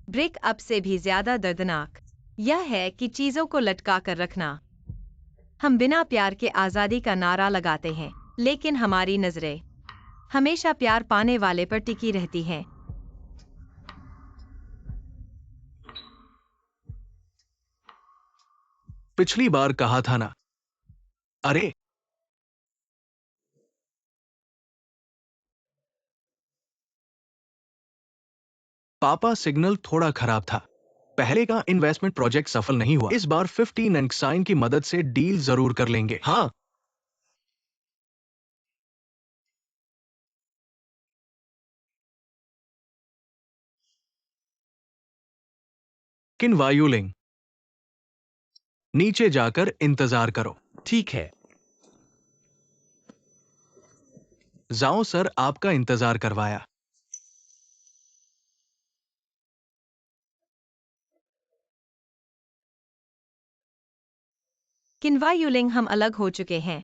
Break up से भी ज्यादा दर्दनाक यह है कि चीजों को लटका कर रखना। हम बिना प्यार के आजादी का नारा लगाते हैं, लेकिन हमारी नजरें हमेशा प्यार पाने वाले पर टिकी रहती हैं। पिछली बार कहा था ना। अरे, पापा सिग्नल थोड़ा खराब था। पहले का इन्वेस्टमेंट प्रोजेक्ट सफल नहीं हुआ। इस बार 15 एंड साइन की मदद से डील जरूर कर लेंगे। हाँ, किन वायुलिंग, नीचे जाकर इंतजार करो। ठीक है। जाओ सर, आपका इंतजार करवाया। किन्वा यूलिंग, हम अलग हो चुके हैं।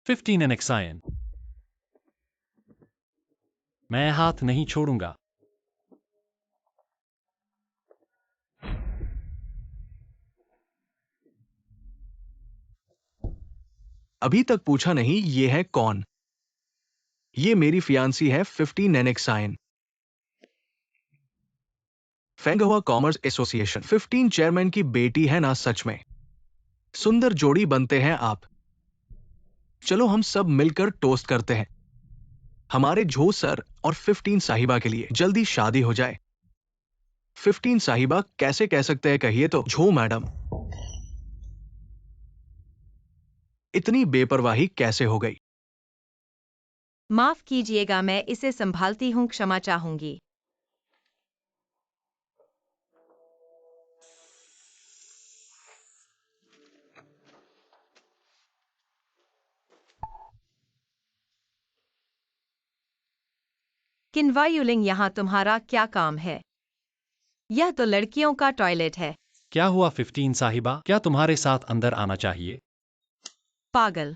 15 and Xian। मैं हाथ नहीं छोड़ूंगा। अभी तक पूछा नहीं ये है कौन। ये मेरी फियांसी है 15 एंड साइन। फेंगहुआ कॉमर्स एसोसिएशन 15 चेयरमैन की बेटी है ना। सच में सुंदर जोड़ी बनते हैं आप। चलो हम सब मिलकर टोस्ट करते हैं हमारे झो सर और 15 साहिबा के लिए जल्दी शादी हो जाए। 15 साहिबा कैसे कह सकते हैं, कहिए तो। झो मैडम, इतनी बेपरवाही कैसे हो गई? माफ कीजिएगा, मैं इसे संभालती हूँ, क्षमा चाहूंगी। किन्वा यूलिंग, यहाँ तुम्हारा क्या काम है? यह तो लड़कियों का टॉयलेट है। क्या हुआ 15 साहिबा? क्या तुम्हारे साथ अंदर आना चाहिए? पागल।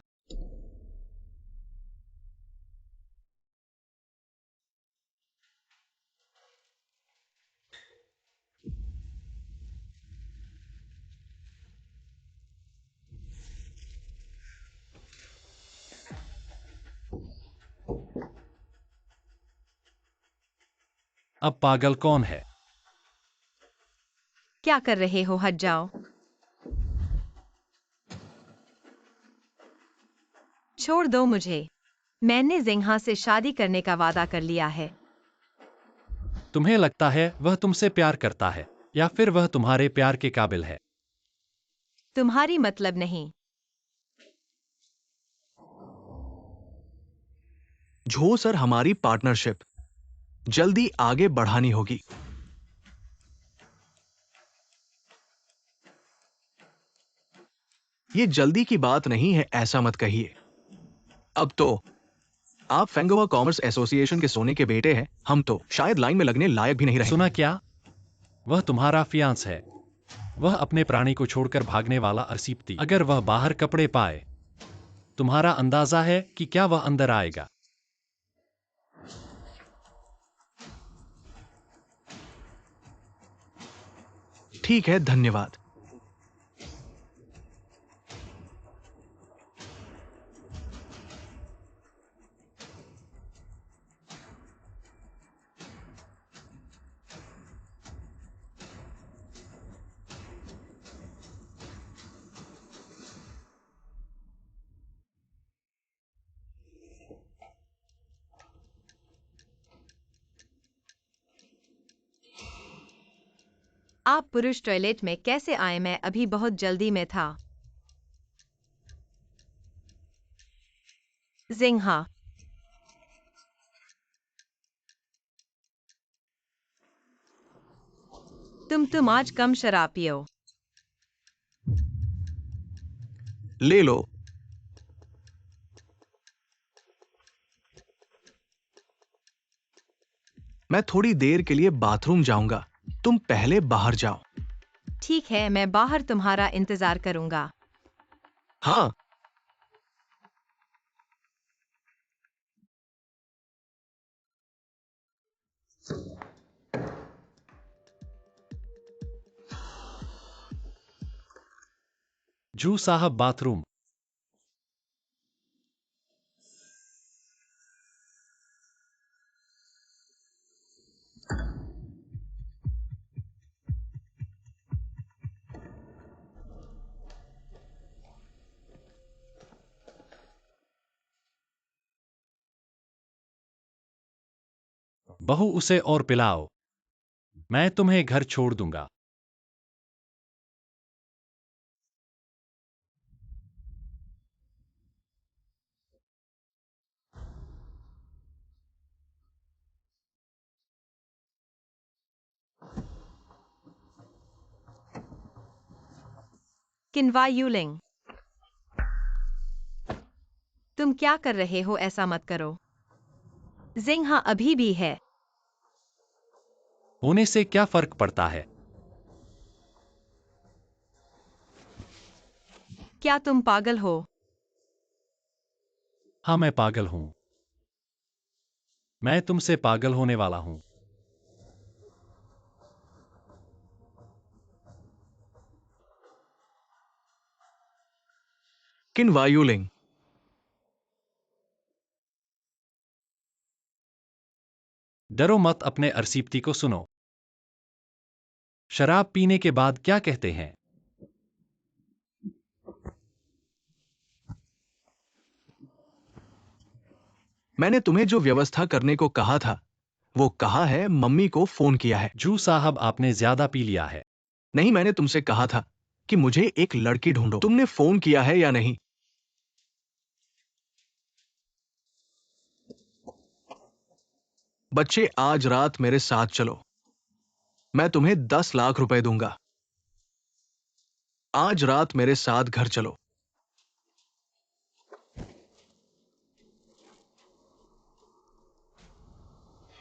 अब पागल कौन है? क्या कर रहे हो? हट जाओ। छोड़ दो मुझे। मैंने जिंहा से शादी करने का वादा कर लिया है। तुम्हें लगता है वह तुमसे प्यार करता है या फिर वह तुम्हारे प्यार के काबिल है? तुम्हारी मतलब नहीं। झो सर, हमारी पार्टनरशिप जल्दी आगे बढ़ानी होगी। ये जल्दी की बात नहीं है, ऐसा मत कहिए। अब तो आप फेंगोवा कॉमर्स एसोसिएशन के सोने के बेटे हैं। हम तो शायद लाइन में लगने लायक भी नहीं रहे। सुना क्या? वह तुम्हारा फियांस है। वह अपने प्राणी को छोड़कर भागने वाला असीपति। अगर वह बाहर कपड़े पाए, तुम्हारा अंदाजा है कि क्या वह अंदर आएगा? ठीक है, धन्यवाद। आप पुरुष टॉयलेट में कैसे आए? मैं अभी बहुत जल्दी में था। जिंहा। तुम आज कम शराब पियो। ले लो। मैं थोड़ी देर के लिए बाथरूम जाऊंगा, तुम पहले बाहर जाओ। ठीक है, मैं बाहर तुम्हारा इंतजार करूंगा। हाँ, जू साहब बाथरूम। बहू उसे और पिलाओ। मैं तुम्हें घर छोड़ दूंगा। किन्वा यूलिंग, तुम क्या कर रहे हो? ऐसा मत करो। जिंग हाँ अभी भी है। होने से क्या फर्क पड़ता है? क्या तुम पागल हो? हाँ मैं पागल हूं। मैं तुमसे पागल होने वाला हूं। किन वायुलिंग, डरो मत, अपने अरसीप्ती को सुनो। शराब पीने के बाद क्या कहते हैं? मैंने तुम्हें जो व्यवस्था करने को कहा था वो कहा है, मम्मी को फोन किया है। जू साहब आपने ज्यादा पी लिया है। नहीं, मैंने तुमसे कहा था कि मुझे एक लड़की ढूंढो। तुमने फोन किया है या नहीं? बच्चे, आज रात मेरे साथ चलो। मैं तुम्हें 10 लाख रुपए दूंगा। आज रात मेरे साथ घर चलो।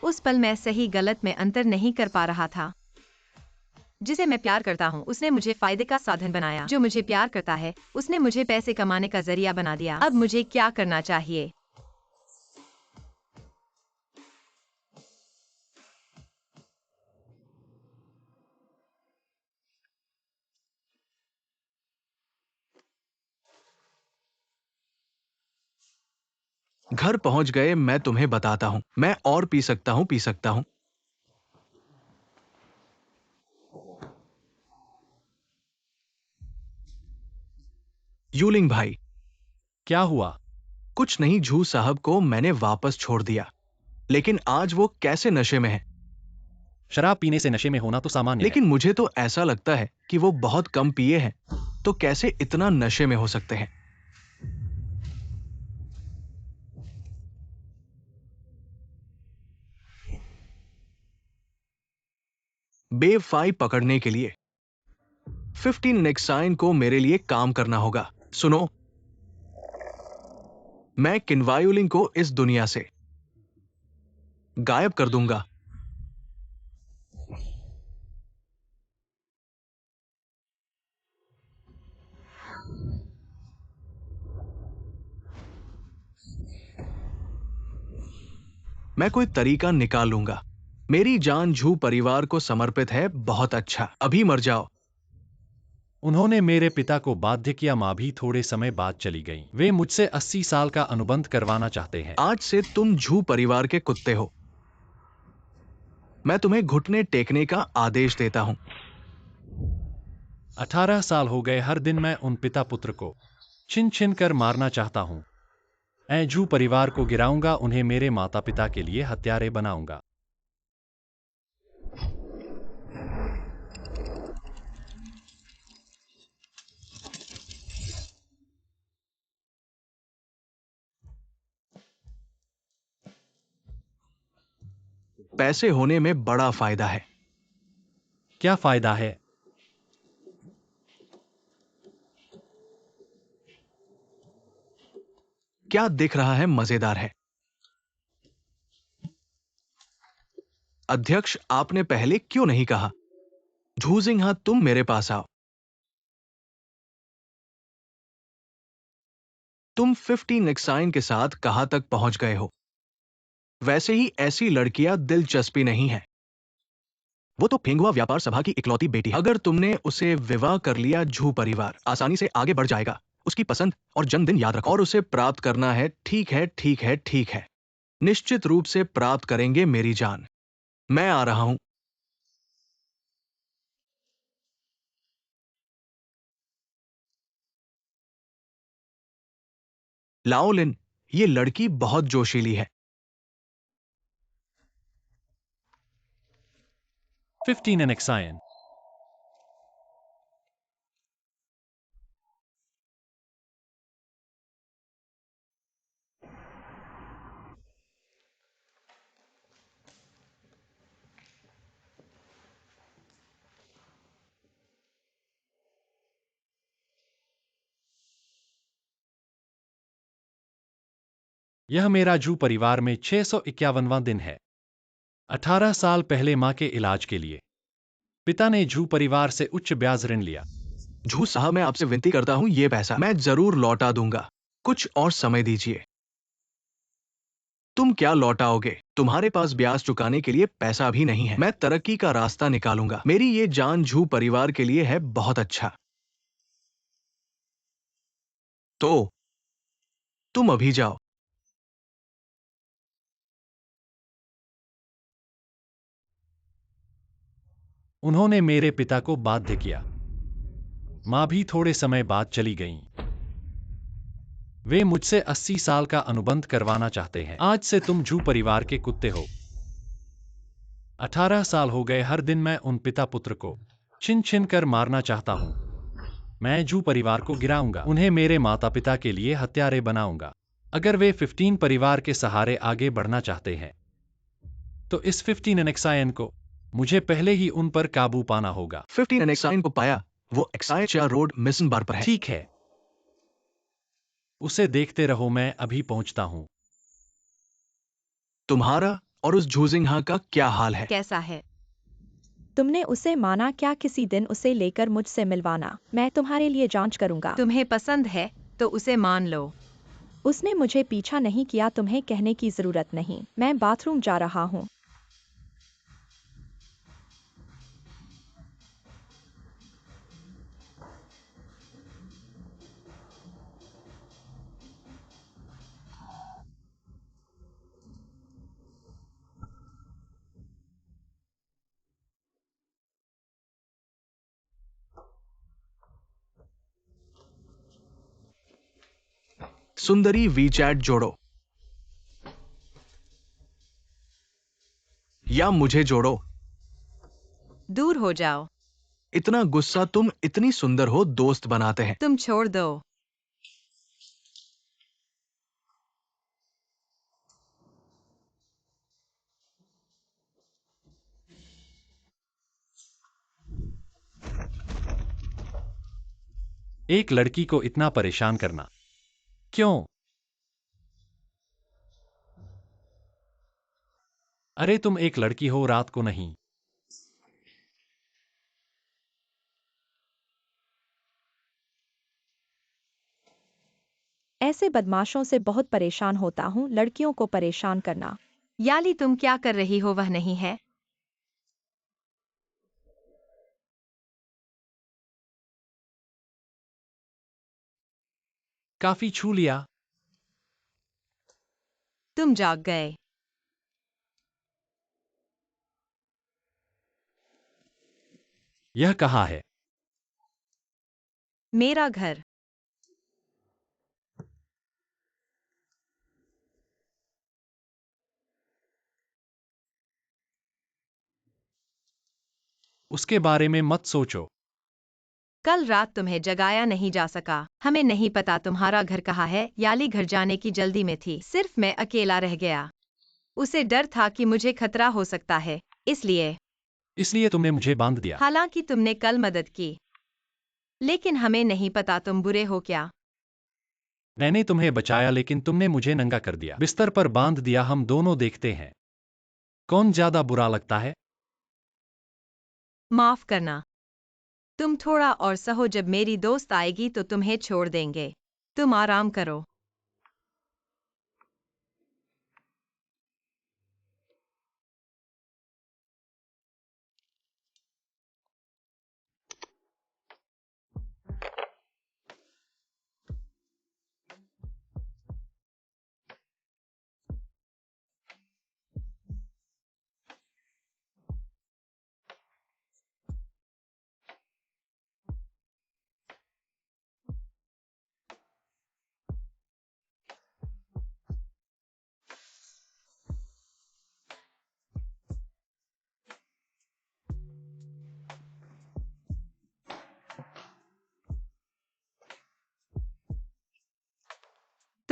उस पल मैं सही गलत में अंतर नहीं कर पा रहा था। जिसे मैं प्यार करता हूँ उसने मुझे फायदे का साधन बनाया। जो मुझे प्यार करता है उसने मुझे पैसे कमाने का जरिया बना दिया। अब मुझे क्या करना चाहिए? घर पहुंच गए, मैं तुम्हें बताता हूं। मैं और पी सकता हूं, पी सकता हूं। यूलिंग भाई, क्या हुआ? कुछ नहीं। झू साहब को मैंने वापस छोड़ दिया, लेकिन आज वो कैसे नशे में है। शराब पीने से नशे में होना तो सामान्य है। लेकिन मुझे तो ऐसा लगता है कि वो बहुत कम पिए हैं, तो कैसे इतना नशे में हो सकते हैं। बेवफाई पकड़ने के लिए 15 नेक्साइन को मेरे लिए काम करना होगा। सुनो, मैं किन्वायुलिंग को इस दुनिया से गायब कर दूंगा। मैं कोई तरीका निकाल लूंगा। मेरी जान झू परिवार को समर्पित है। बहुत अच्छा, अभी मर जाओ। उन्होंने मेरे पिता को बाध्य किया। माँ भी थोड़े समय बाद चली गई। वे मुझसे 80 साल का अनुबंध करवाना चाहते हैं। आज से तुम झू परिवार के कुत्ते हो। मैं तुम्हें घुटने टेकने का आदेश देता हूं। 18 साल हो गए। हर दिन मैं उन पिता पुत्र को छिन छिन कर मारना चाहता हूँ। मैं जू परिवार को गिराऊंगा, उन्हें मेरे माता पिता के लिए हत्यारे बनाऊंगा। पैसे होने में बड़ा फायदा है। क्या फायदा है? क्या दिख रहा है? मजेदार है। अध्यक्ष, आपने पहले क्यों नहीं कहा? झूजिंग, तुम मेरे पास आओ। तुम 15 नेक्साइन के साथ कहां तक पहुंच गए हो? वैसे ही ऐसी लड़कियां दिलचस्पी नहीं है। वो तो फेंगुआ व्यापार सभा की इकलौती बेटी है। अगर तुमने उसे विवाह कर लिया, झू परिवार आसानी से आगे बढ़ जाएगा। उसकी पसंद और जन्मदिन याद रखो। और उसे प्राप्त करना है। ठीक है, ठीक है, ठीक है। निश्चित रूप से प्राप्त करेंगे मेरी जान। मैं आ रहा हूं। लाओलिन, ये लड़की बहुत जोशीली है। 15 Anaxian. यह मेरा जू परिवार में 651वां दिन है। 18 साल पहले मां के इलाज के लिए पिता ने जू परिवार से उच्च ब्याज ऋण लिया। झू साहब, मैं आपसे विनती करता हूं, ये पैसा मैं जरूर लौटा दूंगा। कुछ और समय दीजिए। तुम क्या लौटाओगे? तुम्हारे पास ब्याज चुकाने के लिए पैसा भी नहीं है। मैं तरक्की का रास्ता निकालूंगा। मेरी ये जान झू परिवार के लिए है बहुत अच्छा। तो तुम अभी जाओ। उन्होंने मेरे पिता को बाध्य किया। मां भी थोड़े समय बाद चली गईं। वे मुझसे 80 साल का अनुबंध करवाना चाहते हैं। आज से तुम जू परिवार के कुत्ते हो। 18 साल हो गए। हर दिन मैं उन पिता पुत्र को छिन छिन कर मारना चाहता हूं। मैं जू परिवार को गिराऊंगा। उन्हें मेरे माता पिता के लिए हत्यारे बनाऊंगा। अगर वे 15 परिवार के सहारे आगे बढ़ना चाहते हैं तो इस 15 एनेक्सायन को मुझे पहले ही उन पर काबू पाना होगा। 15 एनेक्साइन को पाया। वो एक्साइचा रोड मिशन बार पर है। ठीक है, उसे देखते रहो, मैं अभी पहुंचता हूं। तुम्हारा और उस झूजिंगहा का क्या हाल है? कैसा है? तुमने उसे माना क्या? किसी दिन उसे लेकर मुझसे मिलवाना, मैं तुम्हारे लिए जांच करूंगा। तुम्हें पसंद है तो उसे मान लो। उसने मुझे पीछा नहीं किया, तुम्हें कहने की जरूरत नहीं। मैं बाथरूम जा रहा हूँ। सुंदरी वीचैट जोड़ो या मुझे जोड़ो। दूर हो जाओ। इतना गुस्सा, तुम इतनी सुंदर हो, दोस्त बनाते हैं। तुम छोड़ दो। एक लड़की को इतना परेशान करना क्यों? अरे तुम एक लड़की हो, रात को नहीं। ऐसे बदमाशों से बहुत परेशान होता हूँ, लड़कियों को परेशान करना। याली, तुम क्या कर रही हो वह नहीं है। काफी छू लिया। तुम जाग गए। यह कहाँ है? मेरा घर। उसके बारे में मत सोचो। कल रात तुम्हें जगाया नहीं जा सका। हमें नहीं पता तुम्हारा घर कहाँ है। याली घर जाने की जल्दी में थी, सिर्फ मैं अकेला रह गया। उसे डर था कि मुझे खतरा हो सकता है, इसलिए तुमने मुझे बांध दिया। हालांकि तुमने कल मदद की, लेकिन हमें नहीं पता तुम बुरे हो क्या। मैंने तुम्हें बचाया, लेकिन तुमने मुझे नंगा कर दिया, बिस्तर पर बांध दिया। हम दोनों देखते हैं कौन ज्यादा बुरा लगता है। माफ करना। तुम थोड़ा और सहो, जब मेरी दोस्त आएगी तो तुम्हें छोड़ देंगे। तुम आराम करो।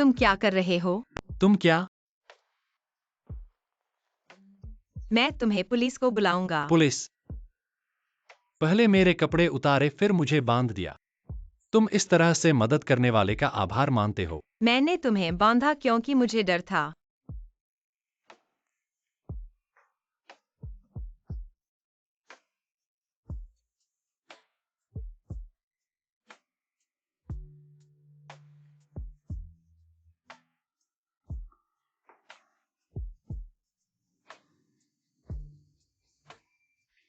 तुम क्या कर रहे हो? तुम क्या? मैं तुम्हें पुलिस को बुलाऊंगा। पुलिस? पहले मेरे कपड़े उतारे फिर मुझे बांध दिया। तुम इस तरह से मदद करने वाले का आभार मानते हो? मैंने तुम्हें बांधा क्योंकि मुझे डर था।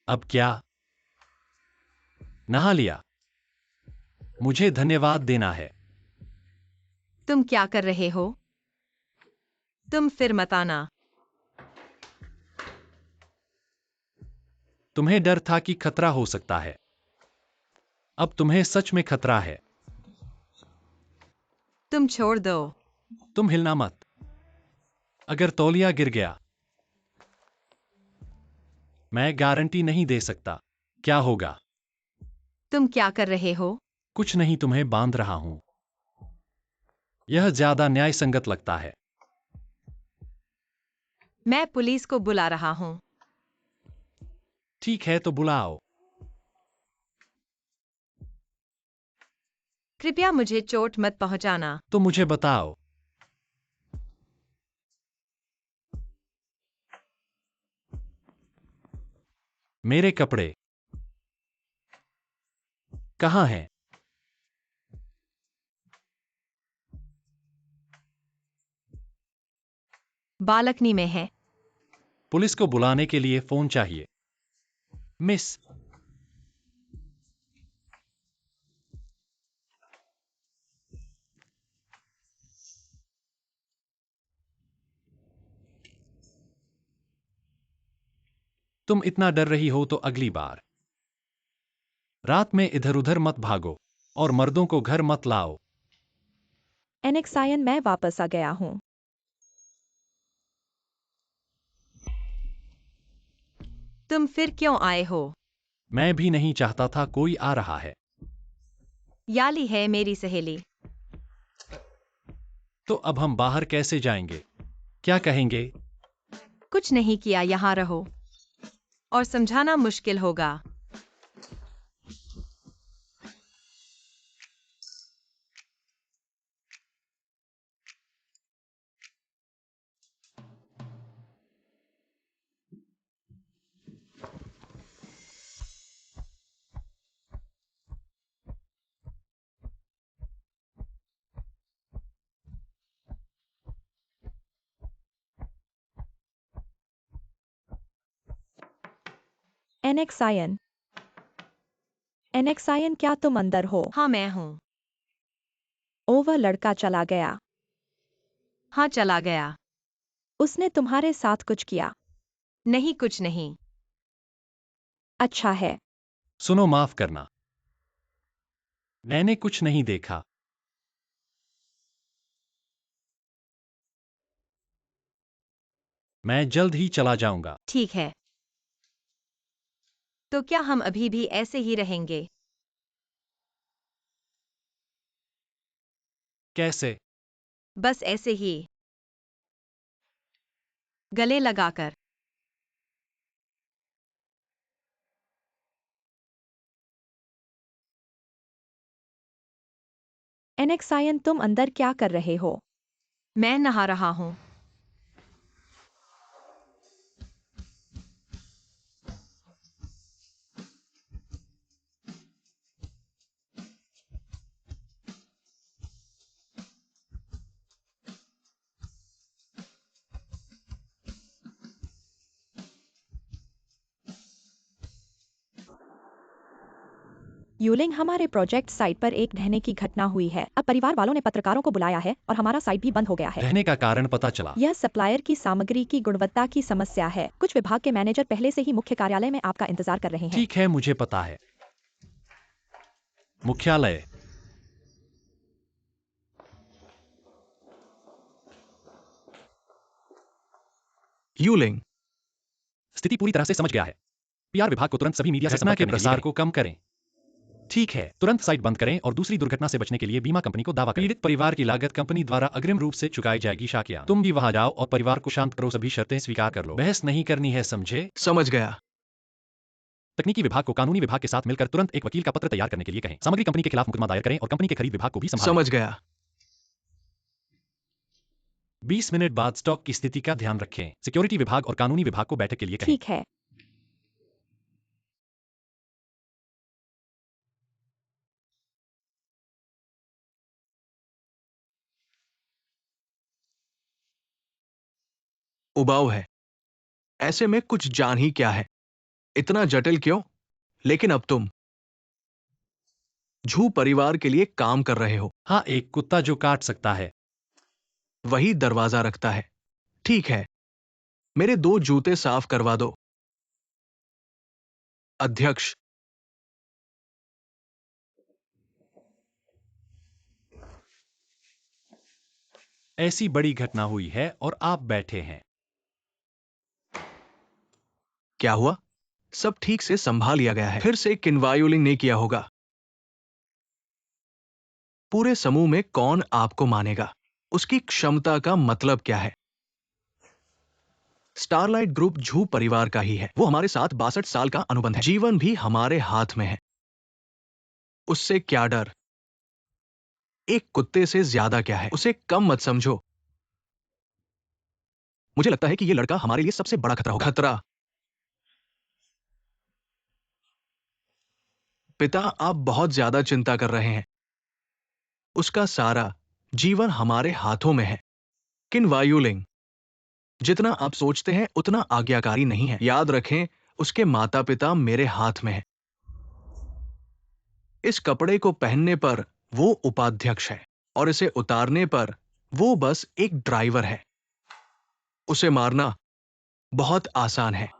अब क्या? नहा लिया। मुझे धन्यवाद देना है। तुम क्या कर रहे हो? तुम फिर मत आना। तुम्हें डर था कि खतरा हो सकता है। अब तुम्हें सच में खतरा है। तुम छोड़ दो। तुम हिलना मत। अगर तौलिया गिर गया, मैं गारंटी नहीं दे सकता। क्या होगा? तुम क्या कर रहे हो? कुछ नहीं, तुम्हें बांध रहा हूं। यह ज्यादा न्यायसंगत लगता है। मैं पुलिस को बुला रहा हूं। ठीक है, तो बुलाओ। कृपया मुझे चोट मत पहुंचाना। तो मुझे बताओ। मेरे कपड़े कहाँ हैं? बालकनी में है। पुलिस को बुलाने के लिए फोन चाहिए। मिस, तुम इतना डर रही हो तो अगली बार रात में इधर उधर मत भागो और मर्दों को घर मत लाओ। एनेक्सायन, मैं वापस आ गया हूँ। तुम फिर क्यों आए हो? मैं भी नहीं चाहता था, कोई आ रहा है। याली है मेरी सहेली। तो अब हम बाहर कैसे जाएंगे? क्या कहेंगे? कुछ नहीं किया, यहाँ रहो। और समझाना मुश्किल होगा। एनेक्सायन, एनेक्सायन, क्या तुम अंदर हो? हाँ, मैं हूँ। ओ, वह लड़का चला गया। हाँ, चला गया। उसने तुम्हारे साथ कुछ किया? नहीं, कुछ नहीं। अच्छा है। सुनो, माफ करना, मैंने कुछ नहीं देखा। मैं जल्द ही चला जाऊंगा। ठीक है। तो क्या हम अभी भी ऐसे ही रहेंगे? कैसे? बस ऐसे ही, गले लगाकर। एनेक्सायन, तुम अंदर क्या कर रहे हो? मैं नहा रहा हूँ। यूलिंग, हमारे प्रोजेक्ट साइट पर एक ढहने की घटना हुई है। अब परिवार वालों ने पत्रकारों को बुलाया है और हमारा साइट भी बंद हो गया है। रहने का कारण पता चला? यह सप्लायर की सामग्री की गुणवत्ता की समस्या है। कुछ विभाग के मैनेजर पहले से ही मुख्य कार्यालय में आपका इंतजार कर रहे हैं। ठीक है, मुझे पता है। मुख्यालय। यूलिंग, स्थिति पूरी तरह से समझ गया है। पीआर विभाग को तुरंत सभी मीडिया से घटना संपर्क के करने लिए प्रसार कहें। को कम करें। ठीक है, तुरंत साइट बंद करें और दूसरी दुर्घटना से बचने के लिए बीमा कंपनी को दावा करें। पीड़ित परिवार की लागत कंपनी द्वारा अग्रिम रूप से चुकाई जाएगी। शाकिया, तुम भी वहां जाओ और परिवार को शांत करो, सभी शर्तें स्वीकार कर लो। बहस नहीं करनी है, समझे? समझ गया। तकनीकी विभाग को कानूनी विभाग के साथ मिलकर तुरंत एक वकील का पत्र तैयार करने के लिए कहें। सामग्री कंपनी के खिलाफ मुकदमा दायर करें और कंपनी के खरीद विभाग को भी संभालें। समझ गया। 20 मिनट बाद स्टॉक की स्थिति का ध्यान रखें। सिक्योरिटी विभाग और कानूनी विभाग को बैठक के लिए कहें। ठीक है। उबाऊ है। ऐसे में कुछ जान ही क्या है, इतना जटिल क्यों? लेकिन अब तुम झू परिवार के लिए काम कर रहे हो। हाँ, एक कुत्ता जो काट सकता है। वही दरवाजा रखता है। ठीक है, मेरे 2 जूते साफ करवा दो। अध्यक्ष, ऐसी बड़ी घटना हुई है और आप बैठे हैं। क्या हुआ? सब ठीक से संभाल लिया गया है। फिर से किन्वायोलिंग नहीं किया होगा। पूरे समूह में कौन आपको मानेगा? उसकी क्षमता का मतलब क्या है? स्टारलाइट ग्रुप झू परिवार का ही है। वो हमारे साथ 62 साल का अनुबंध है। जीवन भी हमारे हाथ में है। उससे क्या डर? एक कुत्ते से ज्यादा क्या है? उसे कम मत समझो। मुझे लगता है कि यह लड़का हमारे लिए सबसे बड़ा खतरा होगा। खतरा? पिता, आप बहुत ज्यादा चिंता कर रहे हैं। उसका सारा जीवन हमारे हाथों में है। किन्वायोलिंग जितना आप सोचते हैं उतना आज्ञाकारी नहीं है। याद रखें, उसके माता पिता मेरे हाथ में हैं। इस कपड़े को पहनने पर वो उपाध्यक्ष है और इसे उतारने पर वो बस एक ड्राइवर है। उसे मारना बहुत आसान है।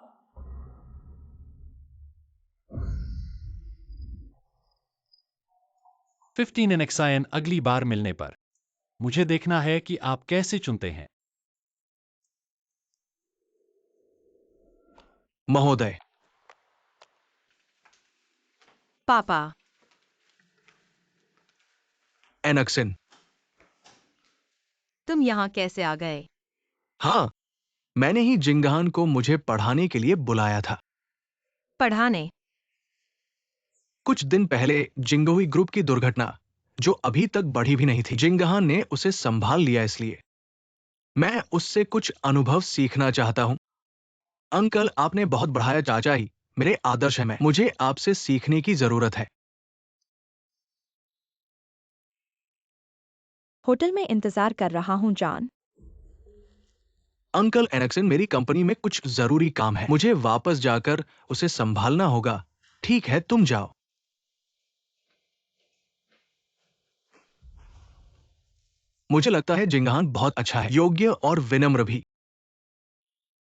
15 इन एक्सायन अगली बार मिलने पर मुझे देखना है कि आप कैसे चुनते हैं। महोदय, पापा, एनक्सिन। तुम यहाँ कैसे आ गए? हाँ, मैंने ही जिंगहान को मुझे पढ़ाने के लिए बुलाया था। पढ़ाने? कुछ दिन पहले जिंगोई ग्रुप की दुर्घटना, जो अभी तक बढ़ी भी नहीं थी, जिंगहान ने उसे संभाल लिया। इसलिए मैं उससे कुछ अनुभव सीखना चाहता हूं। अंकल, आपने बहुत बढ़ाया। चाचा ही मेरे आदर्श हैं। मुझे आपसे सीखने की जरूरत है। होटल में इंतजार कर रहा हूँ जॉन। अंकल एनक्सन, मेरी कंपनी में कुछ जरूरी काम है। मुझे वापस जाकर उसे संभालना होगा। ठीक है, तुम जाओ। मुझे लगता है जिंगहान बहुत अच्छा है, योग्य और विनम्र भी।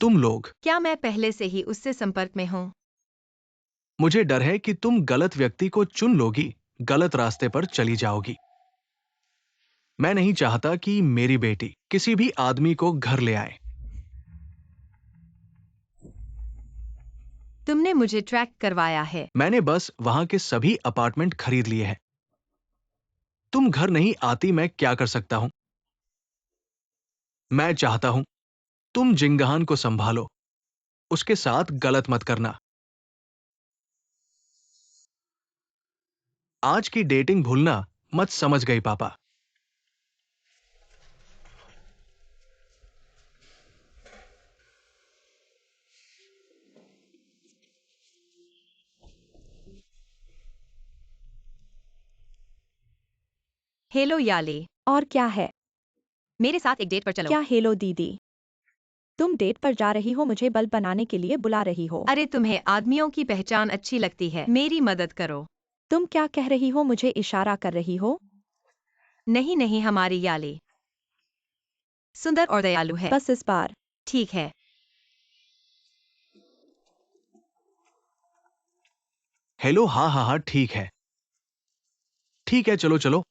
तुम लोग, क्या मैं पहले से ही उससे संपर्क में हूँ? मुझे डर है कि तुम गलत व्यक्ति को चुन लोगी, गलत रास्ते पर चली जाओगी। मैं नहीं चाहता कि मेरी बेटी किसी भी आदमी को घर ले आए। तुमने मुझे ट्रैक करवाया है। मैंने बस वहां के सभी अपार्टमेंट खरीद लिए हैं। तुम घर नहीं आती, मैं क्या कर सकता हूं? मैं चाहता हूं तुम जिंगहान को संभालो। उसके साथ गलत मत करना। आज की डेटिंग भूलना मत, समझ गई पापा? हेलो याली, और क्या है? मेरे साथ एक डेट पर चलो। क्या हेलो दीदी? तुम डेट पर जा रही हो, मुझे बल्ब बनाने के लिए बुला रही हो? अरे, तुम्हें आदमियों की पहचान अच्छी लगती है। मेरी मदद करो। तुम क्या कह रही हो? मुझे इशारा कर रही हो? नहीं नहीं, हमारी याली सुंदर और दयालु है। बस इस बार। ठीक है। हेलो, हाँ हाँ हाँ, ठीक है। ठीक है, चलो चलो।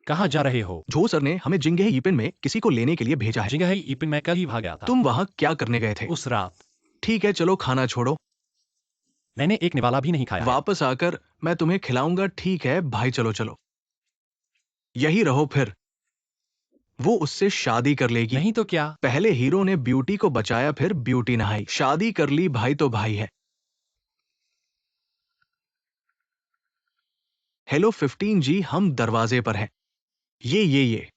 कहाँ जा रहे हो? झो सर ने हमें जिंगे यीपिन में किसी को लेने के लिए भेजा है। जिंगहाई ईपिन में कल ही भाग गया था। तुम वहां क्या करने गए थे? उस रात। ठीक है, चलो खाना छोड़ो। मैंने एक निवाला भी नहीं खाया है। वापस आकर मैं तुम्हें खिलाऊंगा। ठीक है भाई, चलो चलो, यही रहो फिर। वो उससे शादी कर लेगी। नहीं तो क्या? पहले हीरो ने ब्यूटी को बचाया, फिर ब्यूटी नहाई, शादी कर ली। भाई तो भाई है। हेलो 15 जी, हम दरवाजे पर हैं। ये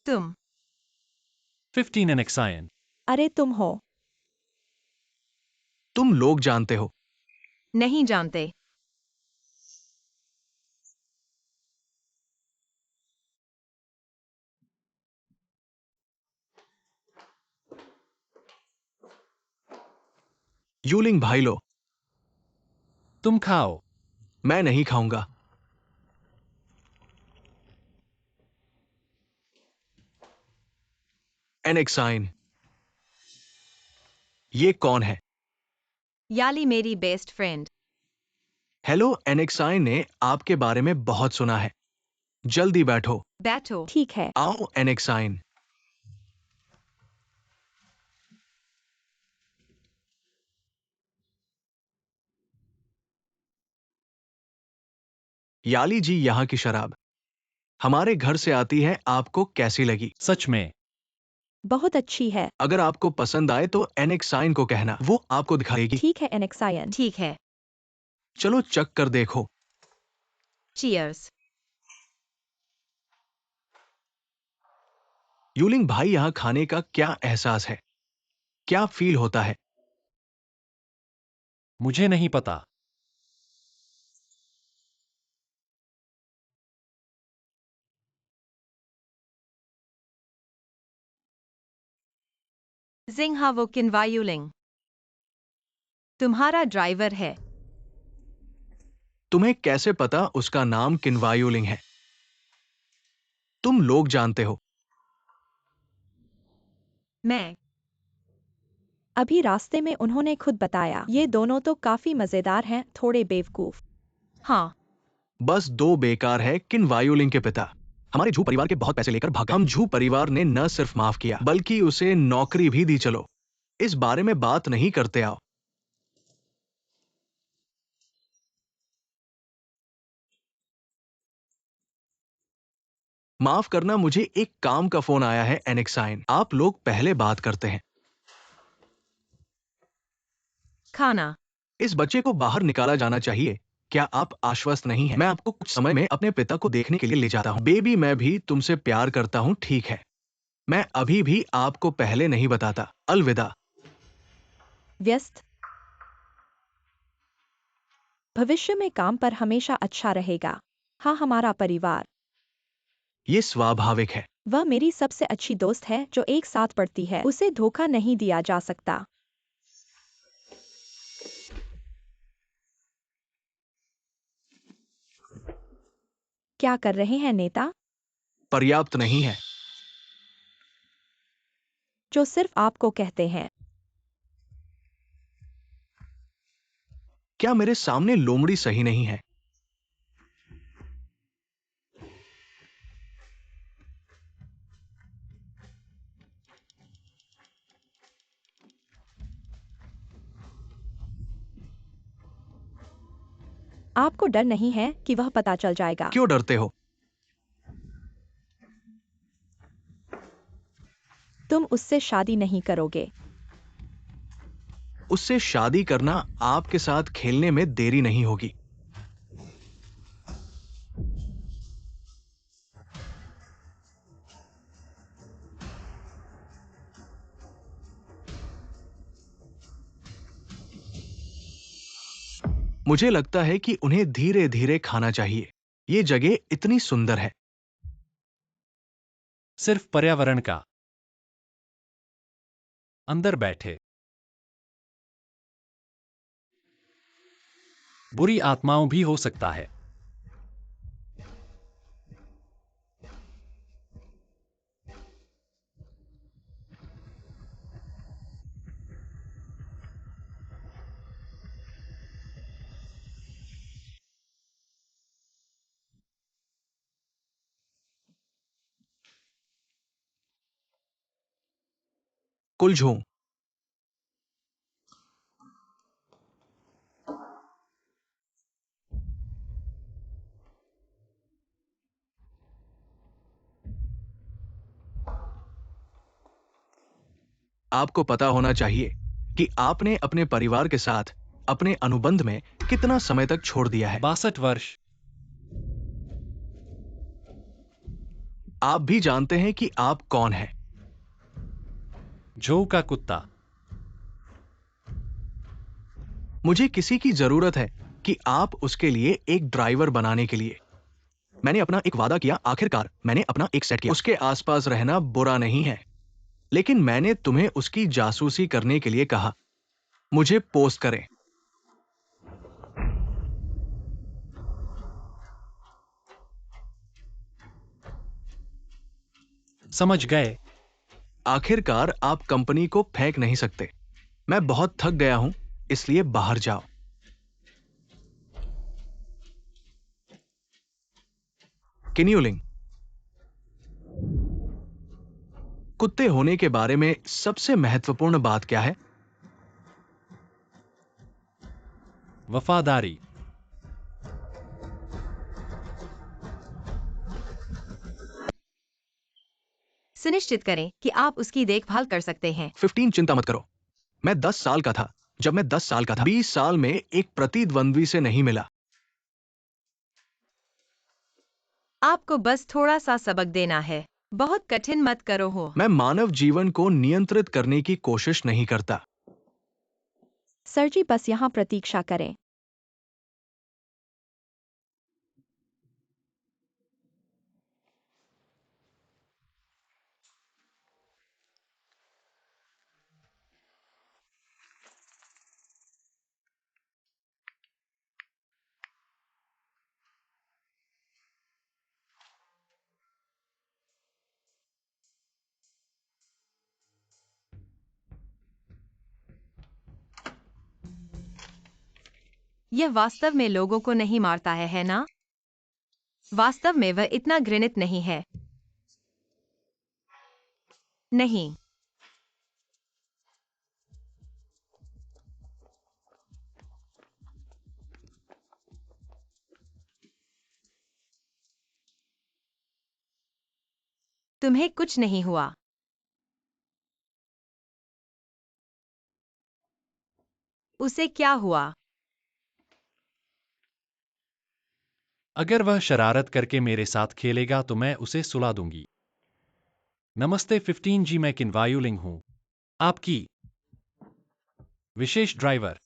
तुम 15 and Xian. अरे तुम हो। तुम लोग जानते हो। नहीं जानते। यूलिंग भाई लो। तुम खाओ। मैं नहीं खाऊंगा। एनेक्साइन, ये कौन है? याली मेरी बेस्ट फ्रेंड। हेलो, एनेक्साइन ने आपके बारे में बहुत सुना है। जल्दी बैठो। बैठो। ठीक है। आओ एनेक्साइन। याली जी, यहाँ की शराब हमारे घर से आती है। आपको कैसी लगी? सच में? बहुत अच्छी है। अगर आपको पसंद आए तो एनेक्साइन को कहना, वो आपको दिखाएगी। ठीक है एनेक्सायन। ठीक है। चलो चख कर देखो। चीयर्स। यूलिंग भाई, यहाँ खाने का क्या एहसास है? क्या फील होता है? मुझे नहीं पता। जिंगहा वो किनवायुलिंग तुम्हारा ड्राइवर है। तुम्हें कैसे पता उसका नाम किनवायुलिंग है? तुम लोग जानते हो। मैं अभी रास्ते में उन्होंने खुद बताया। ये दोनों तो काफी मजेदार हैं, थोड़े बेवकूफ। हाँ। बस दो बेकार है। किनवायुलिंग के पिता हमारे झू परिवार के बहुत पैसे लेकर भाग गए। हम झू परिवार ने न सिर्फ माफ किया, बल्कि उसे नौकरी भी दी। चलो इस बारे में बात नहीं करते, आओ। माफ करना, मुझे एक काम का फोन आया है। एनेक्साइन, आप लोग पहले बात करते हैं। खाना। इस बच्चे को बाहर निकाला जाना चाहिए। क्या आप आश्वस्त नहीं हैं? मैं आपको कुछ समय में अपने पिता को देखने के लिए ले जाता हूं। बेबी, मैं भी तुमसे प्यार करता हूं। ठीक है, मैं अभी भी आपको पहले नहीं बताता। अलविदा। व्यस्त। भविष्य में काम पर हमेशा अच्छा रहेगा। हाँ, हमारा परिवार। ये स्वाभाविक है। वह मेरी सबसे अच्छी दोस्त है जो एक साथ पढ़ती है। उसे धोखा नहीं दिया जा सकता। क्या कर रहे हैं नेता? पर्याप्त नहीं है। जो सिर्फ आपको कहते हैं। क्या मेरे सामने लोमड़ी सही नहीं है? आपको डर नहीं है कि वह पता चल जाएगा? क्यों डरते हो? तुम उससे शादी नहीं करोगे। उससे शादी करना आपके साथ खेलने में देरी नहीं होगी। मुझे लगता है कि उन्हें धीरे धीरे खाना चाहिए। ये जगह इतनी सुंदर है। सिर्फ पर्यावरण का। अंदर बैठे। बुरी आत्माओं भी हो सकता है। कुलझूं। आपको पता होना चाहिए कि आपने अपने परिवार के साथ अपने अनुबंध में कितना समय तक छोड़ दिया है। 62 वर्ष। आप भी जानते हैं कि आप कौन हैं। जो का कुत्ता। मुझे किसी की जरूरत है कि आप उसके लिए एक ड्राइवर बनाने के लिए। मैंने अपना एक वादा किया, आखिरकार मैंने अपना एक सेट किया। उसके आसपास रहना बुरा नहीं है, लेकिन मैंने तुम्हें उसकी जासूसी करने के लिए कहा। मुझे पोस्ट करें। समझ गए। आखिरकार आप कंपनी को फेंक नहीं सकते। मैं बहुत थक गया हूं, इसलिए बाहर जाओ। किन्यूलिंग। कुत्ते होने के बारे में सबसे महत्वपूर्ण बात क्या है? वफादारी। सुनिश्चित करें कि आप उसकी देखभाल कर सकते हैं। 15 चिंता मत करो। मैं 10 साल का था जब मैं 10 साल का था। 20 साल में एक प्रतिद्वंद्वी से नहीं मिला। आपको बस थोड़ा सा सबक देना है। बहुत कठिन मत करो हो। मैं मानव जीवन को नियंत्रित करने की कोशिश नहीं करता। सर जी, बस यहाँ प्रतीक्षा करें। यह वास्तव में लोगों को नहीं मारता है ना? वास्तव में वह इतना घृणित नहीं है। नहीं। तुम्हें कुछ नहीं हुआ। उसे क्या हुआ? अगर वह शरारत करके मेरे साथ खेलेगा तो मैं उसे सुला दूंगी। नमस्ते 15 जी, मैं किन्वायुलिंग हूं, आपकी विशेष ड्राइवर।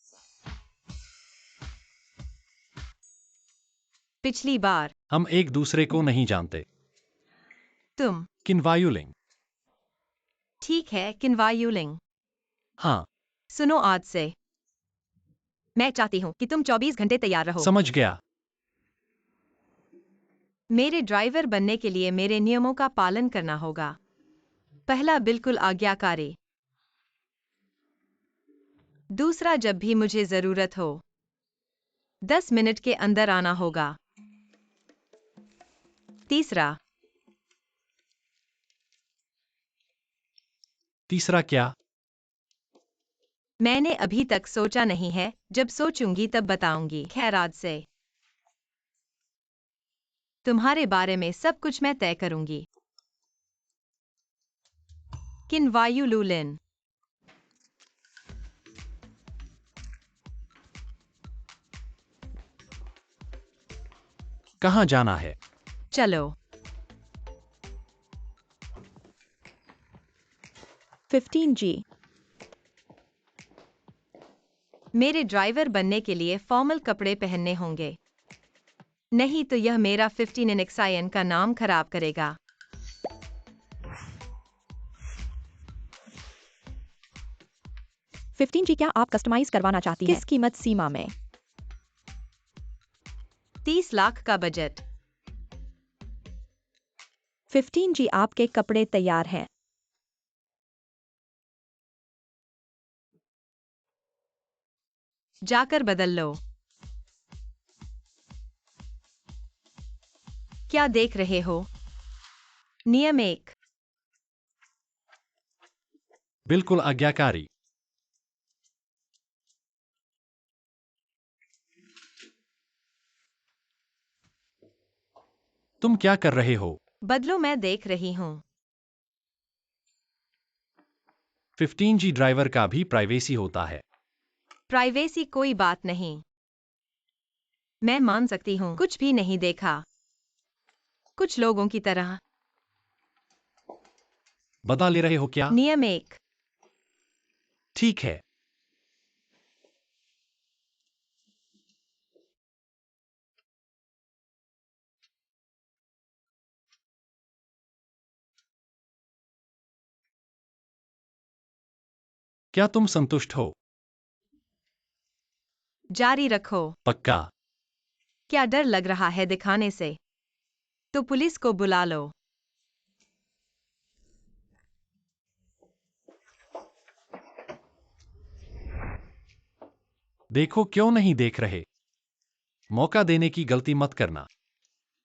पिछली बार हम एक दूसरे को नहीं जानते। तुम किन्वायुलिंग। ठीक है किन्वायुलिंग। हाँ, सुनो, आज से मैं चाहती हूँ कि तुम 24 घंटे तैयार रहो। समझ गया। मेरे ड्राइवर बनने के लिए मेरे नियमों का पालन करना होगा। पहला, बिल्कुल आज्ञाकारी। दूसरा, जब भी मुझे जरूरत हो 10 मिनट के अंदर आना होगा। तीसरा, तीसरा क्या? मैंने अभी तक सोचा नहीं है, जब सोचूंगी तब बताऊंगी। खैर, आज से तुम्हारे बारे में सब कुछ मैं तय करूंगी। किन्वायुलुलिन। कहाँ जाना है? चलो। 15 जी। मेरे ड्राइवर बनने के लिए फॉर्मल कपड़े पहनने होंगे, नहीं तो यह मेरा 15 इन एक्सायन का नाम खराब करेगा। 15 जी, क्या आप कस्टमाइज करवाना चाहती हैं? किस कीमत सीमा में? 30 लाख का बजट। 15 जी, आपके कपड़े तैयार हैं। जाकर बदल लो। क्या देख रहे हो? नियम 1। बिल्कुल आज्ञाकारी। तुम क्या कर रहे हो? बदलो, मैं देख रही हूँ। 15G ड्राइवर का भी प्राइवेसी होता है। प्राइवेसी कोई बात नहीं। मैं मान सकती हूँ, कुछ भी नहीं देखा। कुछ लोगों की तरह। बदला ले रहे हो क्या? नियम 1। ठीक है। क्या तुम संतुष्ट हो? जारी रखो। पक्का। क्या डर लग रहा है दिखाने से? तो पुलिस को बुला लो। देखो, क्यों नहीं देख रहे? मौका देने की गलती मत करना।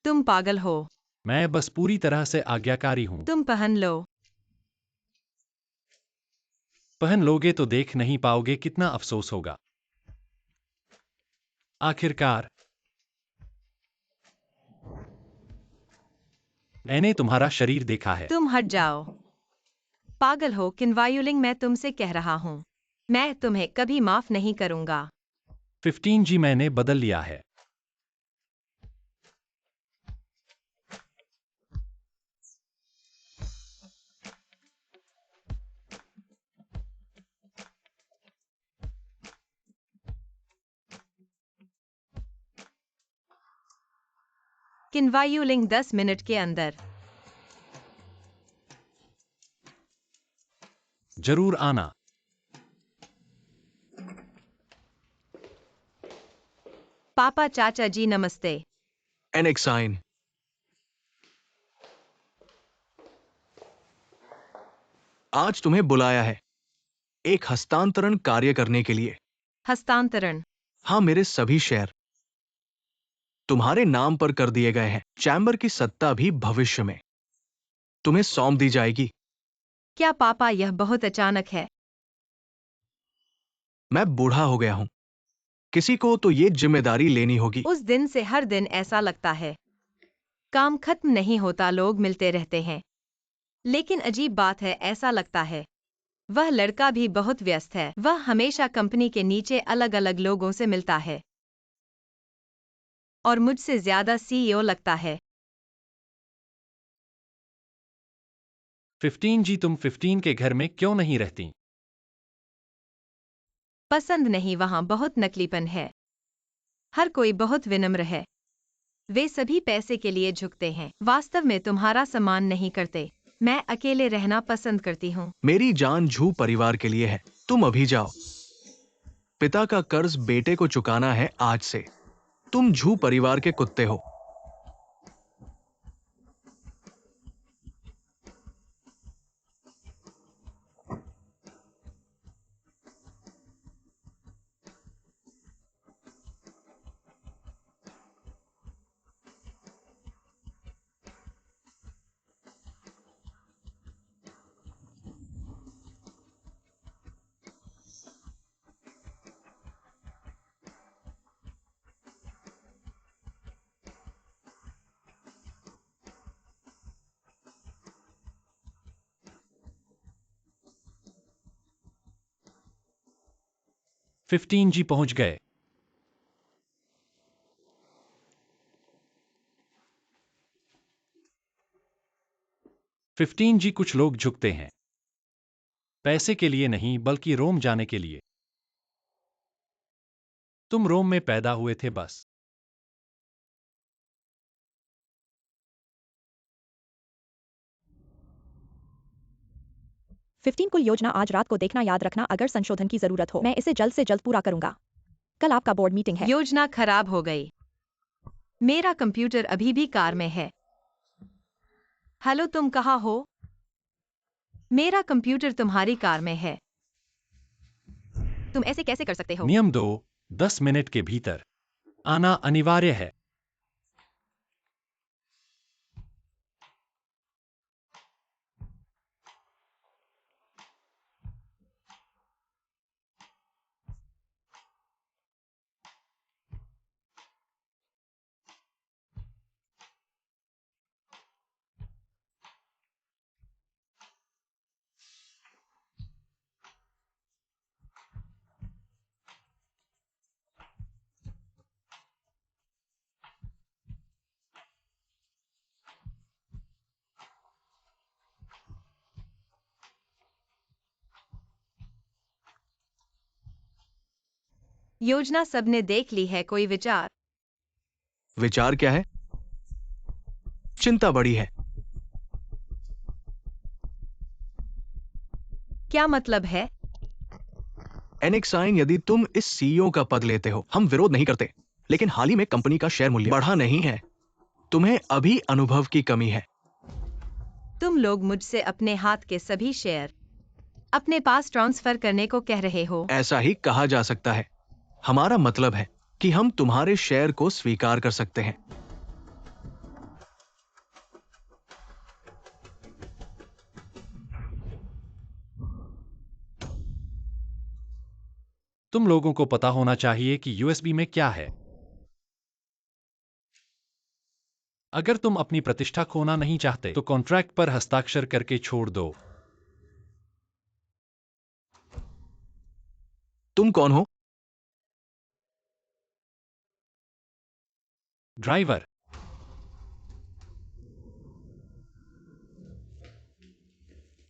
तुम पागल हो। मैं बस पूरी तरह से आज्ञाकारी हूं। तुम पहन लो। पहन लोगे तो देख नहीं पाओगे, कितना अफसोस होगा। आखिरकार मैंने तुम्हारा शरीर देखा है। तुम हट जाओ। पागल हो किन्वायुलिंग, मैं तुमसे कह रहा हूँ। मैं तुम्हें कभी माफ नहीं करूंगा। 15G मैंने बदल लिया है। किन्वायुलिंग 10 मिनट के अंदर। जरूर आना। पापा चाचा जी नमस्ते। एनेक्साइन। आज तुम्हें बुलाया है एक हस्तांतरण कार्य करने के लिए। हस्तांतरण। हाँ, मेरे सभी शेयर तुम्हारे नाम पर कर दिए गए हैं। चैम्बर की सत्ता भी भविष्य में तुम्हें सौंप दी जाएगी। क्या पापा, यह बहुत अचानक है। मैं बूढ़ा हो गया हूं, किसी को तो ये जिम्मेदारी लेनी होगी। उस दिन से हर दिन ऐसा लगता है। काम खत्म नहीं होता, लोग मिलते रहते हैं। लेकिन अजीब बात है, ऐसा लगता है वह लड़का भी बहुत व्यस्त है। वह हमेशा कंपनी के नीचे अलग अलग लोगों से मिलता है और मुझसे ज्यादा सीईओ लगता है। 15G तुम 15 के घर में क्यों नहीं रहती? पसंद नहीं, वहां बहुत नकलीपन है। हर कोई बहुत विनम्र है। वे सभी पैसे के लिए झुकते हैं, वास्तव में तुम्हारा सम्मान नहीं करते। मैं अकेले रहना पसंद करती हूँ। मेरी जान झू परिवार के लिए है। तुम अभी जाओ। पिता का कर्ज बेटे को चुकाना है आज से। तुम झू परिवार के कुत्ते हो। फिफ्टीन जी पहुंच गए। फिफ्टीन जी कुछ लोग झुकते हैं, पैसे के लिए नहीं बल्कि रोम जाने के लिए। तुम रोम में पैदा हुए थे बस। 15 कुल योजना आज रात को देखना, याद रखना अगर संशोधन की जरूरत हो मैं इसे जल्द से जल्द पूरा करूंगा। कल आपका बोर्ड मीटिंग है। योजना खराब हो गई। मेरा कंप्यूटर अभी भी कार में है। हेलो, तुम कहाँ हो? मेरा कंप्यूटर तुम्हारी कार में है। तुम ऐसे कैसे कर सकते हो? नियम 2, 10 मिनट के भीतर आना अनिवार्य है। योजना सबने देख ली है, कोई विचार? विचार क्या है? चिंता बड़ी है। क्या मतलब है? एनेक्साइन, यदि तुम इस सीईओ का पद लेते हो, हम विरोध नहीं करते, लेकिन हाल ही में कंपनी का शेयर मूल्य बढ़ा नहीं है। तुम्हें अभी अनुभव की कमी है। तुम लोग मुझसे अपने हाथ के सभी शेयर अपने पास ट्रांसफर करने को कह रहे हो? ऐसा ही कहा जा सकता है। हमारा मतलब है कि हम तुम्हारे शेयर को स्वीकार कर सकते हैं। तुम लोगों को पता होना चाहिए कि यूएसबी में क्या है। अगर तुम अपनी प्रतिष्ठा खोना नहीं चाहते तो कॉन्ट्रैक्ट पर हस्ताक्षर करके छोड़ दो। तुम कौन हो? ड्राइवर।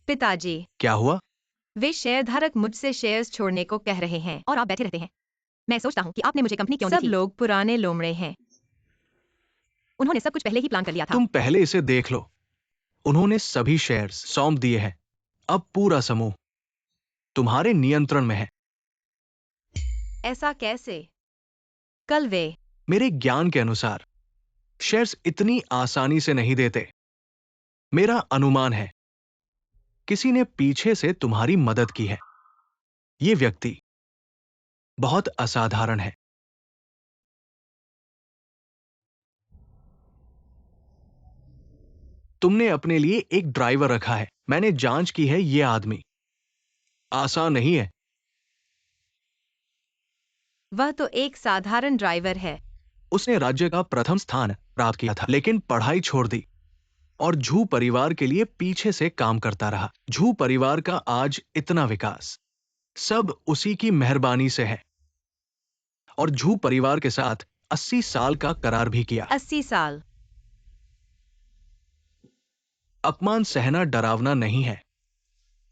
पिताजी, क्या हुआ? वे शेयरधारक मुझसे शेयर्स छोड़ने को कह रहे हैं और आप बैठे रहते हैं। मैं सोचता हूँ कि आपने मुझे कंपनी क्यों दी सब थी? लोग पुराने लोमड़े हैं। उन्होंने सब कुछ पहले ही प्लान कर लिया था। तुम पहले इसे देख लो। उन्होंने सभी शेयर्स सौंप दिए हैं। अब पूरा समूह तुम्हारे नियंत्रण में है। ऐसा कैसे? कल वे मेरे ज्ञान के अनुसार शेयर्स इतनी आसानी से नहीं देते। मेरा अनुमान है किसी ने पीछे से तुम्हारी मदद की है। ये व्यक्ति बहुत असाधारण है। तुमने अपने लिए एक ड्राइवर रखा है। मैंने जांच की है, ये आदमी आसान नहीं है। वह तो एक साधारण ड्राइवर है। उसने राज्य का प्रथम स्थान प्राप्त किया था, लेकिन पढ़ाई छोड़ दी और झू परिवार के लिए पीछे से काम करता रहा। झू परिवार का आज इतना विकास सब उसी की मेहरबानी से है। और झू परिवार के साथ 80 साल का करार भी किया। 80 साल? अपमान सहना डरावना नहीं है।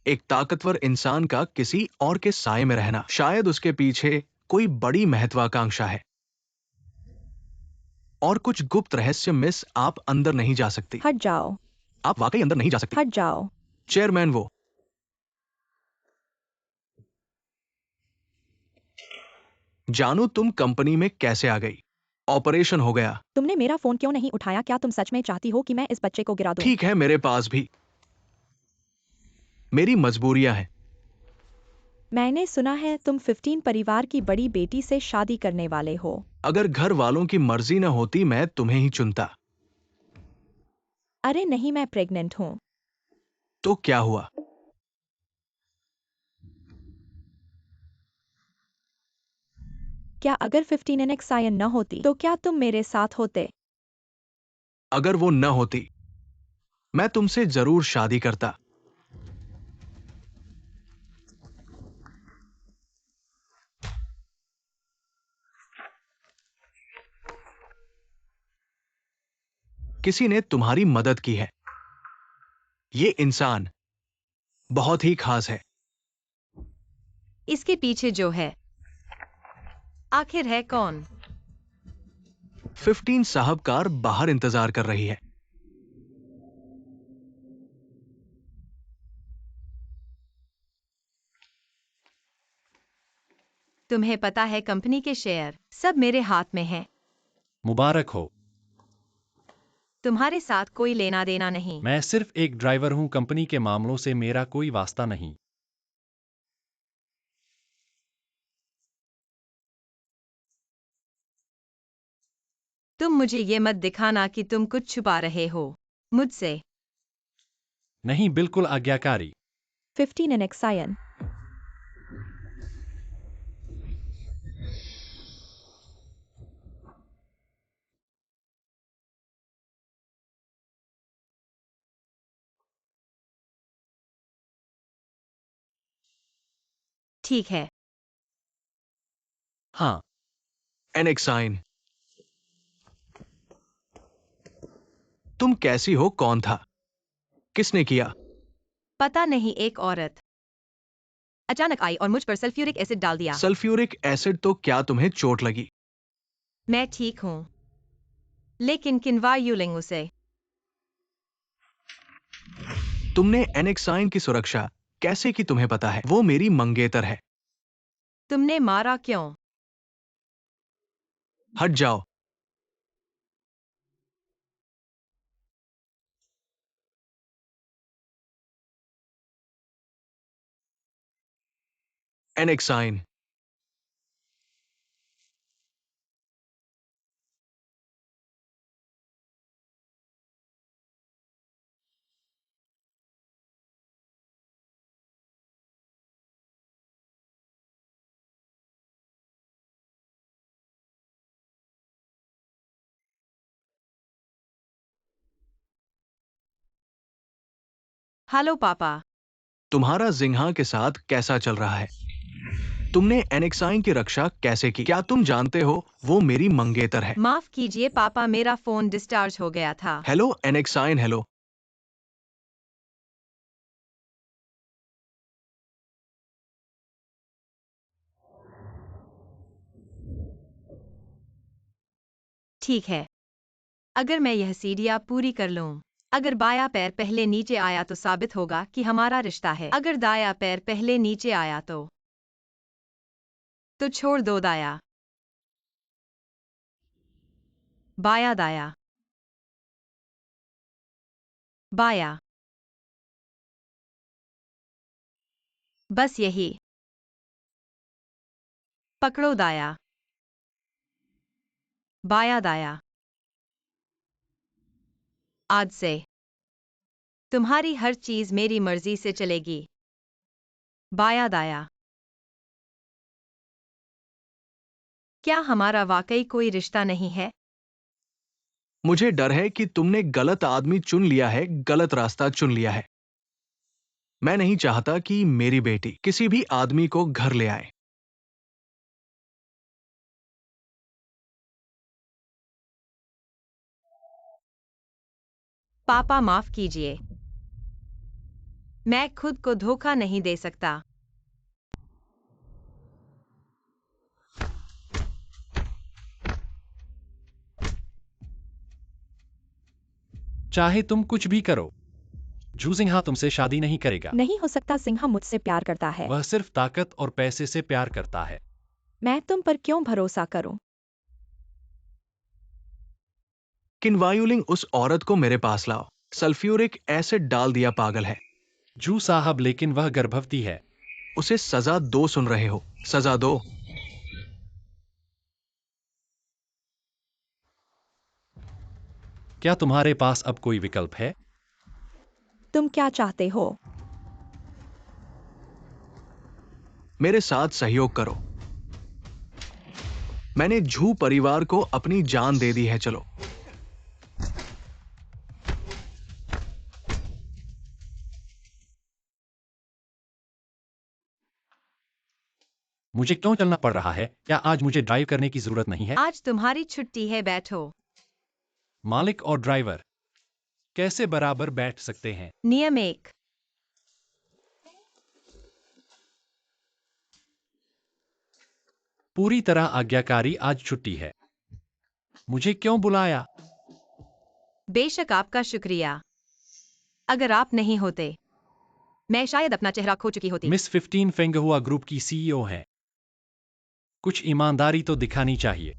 एक ताकतवर इंसान का किसी और के साए में रहना, शायद उसके पीछे कोई बड़ी महत्वाकांक्षा है और कुछ गुप्त रहस्य मिस आप अंदर नहीं जा सकती। हट जाओ। आप वाकई अंदर नहीं जा सकती। हट जाओ। चेयरमैन, वो जानू तुम कंपनी में कैसे आ गई? ऑपरेशन हो गया। तुमने मेरा फोन क्यों नहीं उठाया? क्या तुम सच में चाहती हो कि मैं इस बच्चे को गिरा दूं? ठीक है, मेरे पास भी मेरी मजबूरियां हैं। मैंने सुना है तुम 15 परिवार की बड़ी बेटी से शादी करने वाले हो। अगर घर वालों की मर्जी न होती मैं तुम्हें ही चुनता। अरे नहीं, मैं प्रेग्नेंट हूँ। तो क्या हुआ? क्या अगर 15 एनेक्साइन न होती तो क्या तुम मेरे साथ होते? अगर वो न होती मैं तुमसे जरूर शादी करता। किसी ने तुम्हारी मदद की है। ये इंसान बहुत ही खास है। इसके पीछे जो है आखिर है कौन? 15 साहबकार बाहर इंतजार कर रही है। तुम्हें पता है कंपनी के शेयर सब मेरे हाथ में हैं। मुबारक हो। तुम्हारे साथ कोई लेना देना नहीं। मैं सिर्फ एक ड्राइवर हूं, कंपनी के मामलों से मेरा कोई वास्ता नहीं। तुम मुझे ये मत दिखाना कि तुम कुछ छुपा रहे हो मुझसे। नहीं, बिल्कुल आज्ञाकारी। 15 एनेक्साइन। ठीक है। हाँ। एनेक्साइन, तुम कैसी हो? कौन था? किसने किया? पता नहीं, एक औरत। अचानक आई और मुझ पर सल्फ्यूरिक एसिड डाल दिया। सल्फ्यूरिक एसिड तो क्या तुम्हें चोट लगी? मैं ठीक हूँ, लेकिन किन्वा यूलिंग उसे। तुमने एनेक्साइन की सुरक्षा कैसे की तुम्हें पता है? वो मेरी मंगेतर है। तुमने मारा क्यों? हट जाओ। एनेक्साइन। हेलो पापा। तुम्हारा जिंहा के साथ कैसा चल रहा है? तुमने एनेक्साइन की रक्षा कैसे की? क्या तुम जानते हो वो मेरी मंगेतर है? माफ कीजिए पापा, मेरा फोन डिस्चार्ज हो गया था। हेलो एनेक्साइन, हेलो। ठीक है, अगर मैं यह सीढ़ियाँ पूरी कर लूं। अगर बायां पैर पहले नीचे आया तो साबित होगा कि हमारा रिश्ता है। अगर दायां पैर पहले नीचे आया तो छोड़ दो दाया। बाया दाया। बाया। बस यही। पकड़ो दाया। बाया दाया। आज से तुम्हारी हर चीज मेरी मर्जी से चलेगी। बाया दाया। क्या हमारा वाकई कोई रिश्ता नहीं है? मुझे डर है कि तुमने गलत आदमी चुन लिया है, गलत रास्ता चुन लिया है। मैं नहीं चाहता कि मेरी बेटी किसी भी आदमी को घर ले आए। पापा माफ कीजिए, मैं खुद को धोखा नहीं दे सकता। चाहे तुम कुछ भी करो, जू सिंहा तुमसे शादी नहीं करेगा। नहीं हो सकता, सिंहा मुझसे प्यार करता है। वह सिर्फ ताकत और पैसे से प्यार करता है। मैं तुम पर क्यों भरोसा करूं? किन्वायुलिंग, उस औरत को मेरे पास लाओ। सल्फ्यूरिक एसिड डाल दिया, पागल है। जू साहब, लेकिन वह गर्भवती है। उसे सजा दो, सुन रहे हो? सजा दो। क्या तुम्हारे पास अब कोई विकल्प है? तुम क्या चाहते हो? मेरे साथ सहयोग करो। मैंने झू परिवार को अपनी जान दे दी है, चलो। मुझे क्यों चलना पड़ रहा है? क्या आज मुझे ड्राइव करने की जरूरत नहीं है? आज तुम्हारी छुट्टी है, बैठो। मालिक और ड्राइवर कैसे बराबर बैठ सकते हैं? नियम 1। पूरी तरह आज्ञाकारी, आज छुट्टी है। मुझे क्यों बुलाया? बेशक, आपका शुक्रिया। अगर आप नहीं होते, मैं शायद अपना चेहरा खो चुकी होती। मिस 15 फेंगहुआ ग्रुप की सीईओ हैं। कुछ ईमानदारी तो दिखानी चाहिए।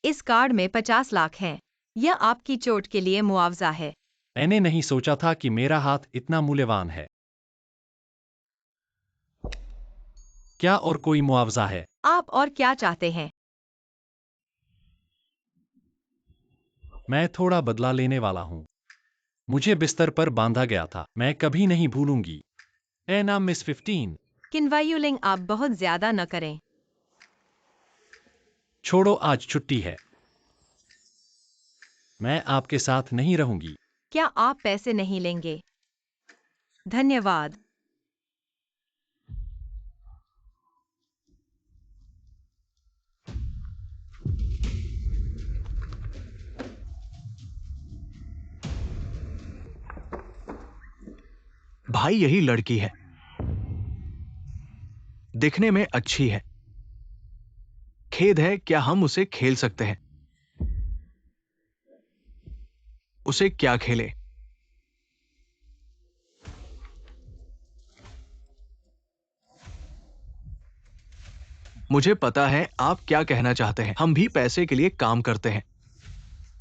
इस कार्ड में 50 लाख हैं। यह आपकी चोट के लिए मुआवजा है। मैंने नहीं सोचा था कि मेरा हाथ इतना मूल्यवान है। क्या और कोई मुआवजा है? आप और क्या चाहते हैं? मैं थोड़ा बदला लेने वाला हूं। मुझे बिस्तर पर बांधा गया था, मैं कभी नहीं भूलूंगी। ए नाम मिस 15। किन्वायुलिंग, आप बहुत ज्यादा न करें। छोड़ो, आज छुट्टी है। मैं आपके साथ नहीं रहूंगी। क्या आप पैसे नहीं लेंगे? धन्यवाद। भाई, यही लड़की है। दिखने में अच्छी है। खेद है, क्या हम उसे खेल सकते हैं? उसे क्या खेले? मुझे पता है आप क्या कहना चाहते हैं। हम भी पैसे के लिए काम करते हैं।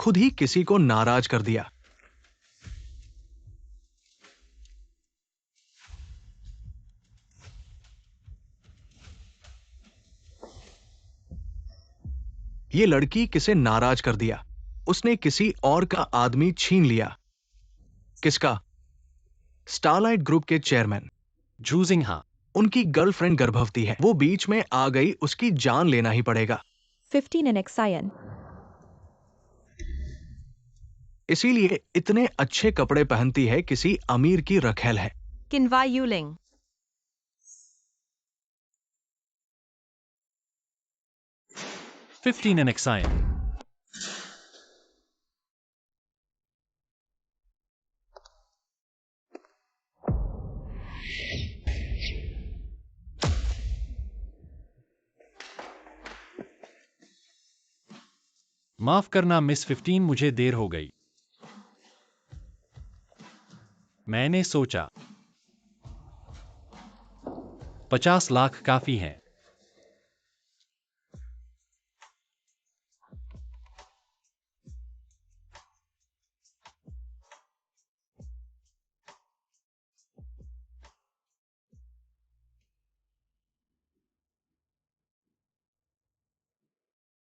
खुद ही किसी को नाराज कर दिया। ये लड़की किसे नाराज कर दिया? उसने किसी और का आदमी छीन लिया। किसका? स्टारलाइट ग्रुप के चेयरमैन। झू जिंगहा। उनकी गर्लफ्रेंड गर्भवती है। वो बीच में आ गई, उसकी जान लेना ही पड़ेगा। 15 in Xian. इसीलिए इतने अच्छे कपड़े पहनती है, किसी अमीर की रखेल है। किन्वा यूलिंग। Fifteen in Xian. माफ करना मिस 15, मुझे देर हो गई। मैंने सोचा 50 लाख काफी हैं।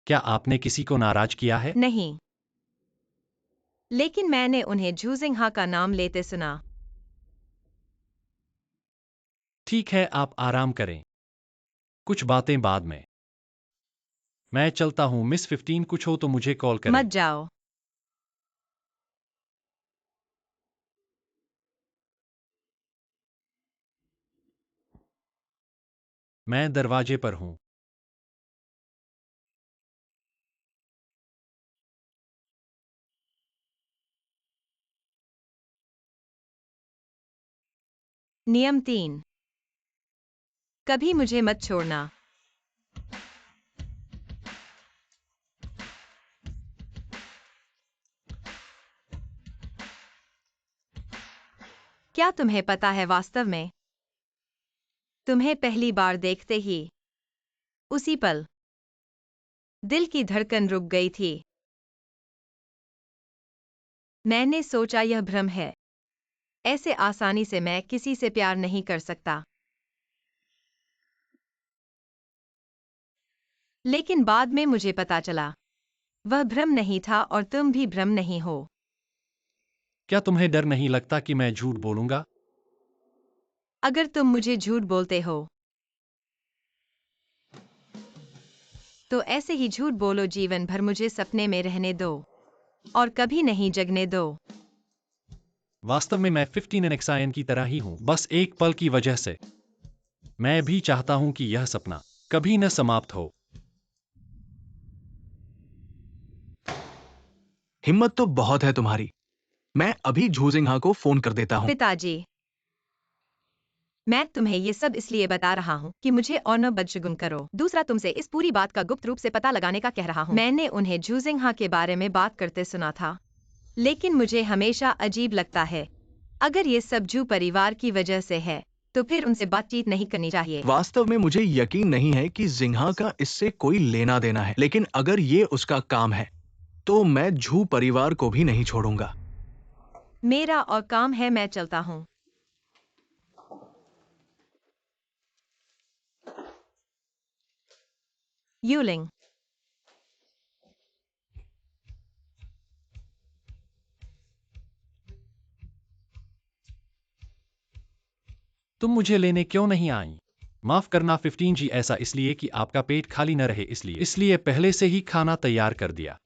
क्या आपने किसी को नाराज किया है? नहीं, लेकिन मैंने उन्हें झूजिंगहा का नाम लेते सुना। ठीक है, आप आराम करें। कुछ बातें बाद में। मैं चलता हूं मिस 15, कुछ हो तो मुझे कॉल करें। मत जाओ। मैं दरवाजे पर हूं। नियम 3। कभी मुझे मत छोड़ना। क्या तुम्हें पता है, वास्तव में तुम्हें पहली बार देखते ही उसी पल दिल की धड़कन रुक गई थी। मैंने सोचा यह भ्रम है। ऐसे आसानी से मैं किसी से प्यार नहीं कर सकता। लेकिन बाद में मुझे पता चला वह भ्रम नहीं था और तुम भी भ्रम नहीं हो। क्या तुम्हें डर नहीं लगता कि मैं झूठ बोलूंगा? अगर तुम मुझे झूठ बोलते हो तो ऐसे ही झूठ बोलो, जीवन भर मुझे सपने में रहने दो और कभी नहीं जगने दो। वास्तव में मैं 15 NXIN की तरह ही हूं, बस एक पल की वजह से। मैं भी चाहता हूं कि यह सपना कभी न समाप्त हो। हिम्मत तो बहुत है तुम्हारी। मैं अभी झूजिंगहा को फोन कर देता हूं। पिताजी, मैं तुम्हें ये सब इसलिए बता रहा हूँ कि मुझे और न बदशगुन करो। दूसरा, तुमसे इस पूरी बात का गुप्त रूप से पता लगाने का कह रहा हूँ। मैंने उन्हें झूजिंगहा के बारे में बात करते सुना था, लेकिन मुझे हमेशा अजीब लगता है। अगर ये सब जू परिवार की वजह से है, तो फिर उनसे बातचीत नहीं करनी चाहिए। वास्तव में मुझे यकीन नहीं है कि जिंगहा का इससे कोई लेना देना है, लेकिन अगर ये उसका काम है तो मैं झू परिवार को भी नहीं छोड़ूंगा। मेरा और काम है, मैं चलता हूँ। यूलिंग। तुम मुझे लेने क्यों नहीं आई? माफ करना 15 जी, ऐसा इसलिए कि आपका पेट खाली न रहे, इसलिए पहले से ही खाना तैयार कर दिया।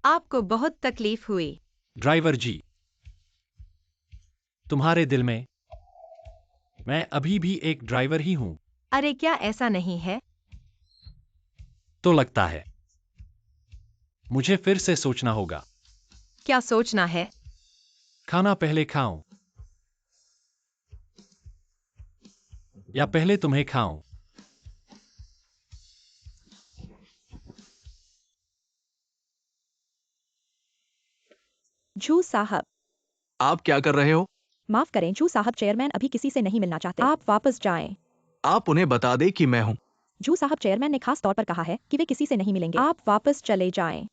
आपको बहुत तकलीफ हुई। ड्राइवर जी, तुम्हारे दिल में मैं अभी भी एक ड्राइवर ही हूं। अरे क्या ऐसा नहीं है? तो लगता है मुझे फिर से सोचना होगा। क्या सोचना है? खाना पहले खाऊं। या पहले तुम्हें खाऊं? जू साहब, आप क्या कर रहे हो? माफ करें जू साहब, चेयरमैन अभी किसी से नहीं मिलना चाहते। आप वापस जाएं। आप उन्हें बता दे कि मैं हूं। जू साहब, चेयरमैन ने खास तौर पर कहा है कि वे किसी से नहीं मिलेंगे। आप वापस चले जाएं।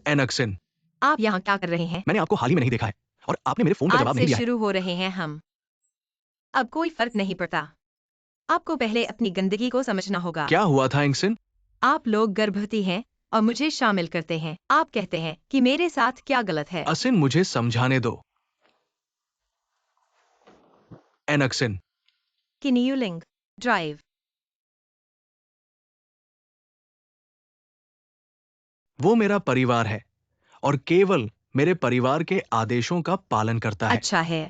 एनक्सिन, आप यहाँ क्या कर रहे हैं? मैंने आपको हाल ही में नहीं देखा है और आपने मेरे फोन का आज जवाब से नहीं दिया है। शुरू हो रहे हैं हम। अब कोई फर्क नहीं पड़ता। आपको पहले अपनी गंदगी को समझना होगा। क्या हुआ था एंगसिन? आप लोग गर्भवती हैं और मुझे शामिल करते हैं। आप कहते हैं कि मेरे साथ क्या गलत है। असिन, मुझे समझाने दो। एनक्सिन, किन्यूलिंग ड्राइव। वो मेरा परिवार है और केवल मेरे परिवार के आदेशों का पालन करता है। अच्छा है।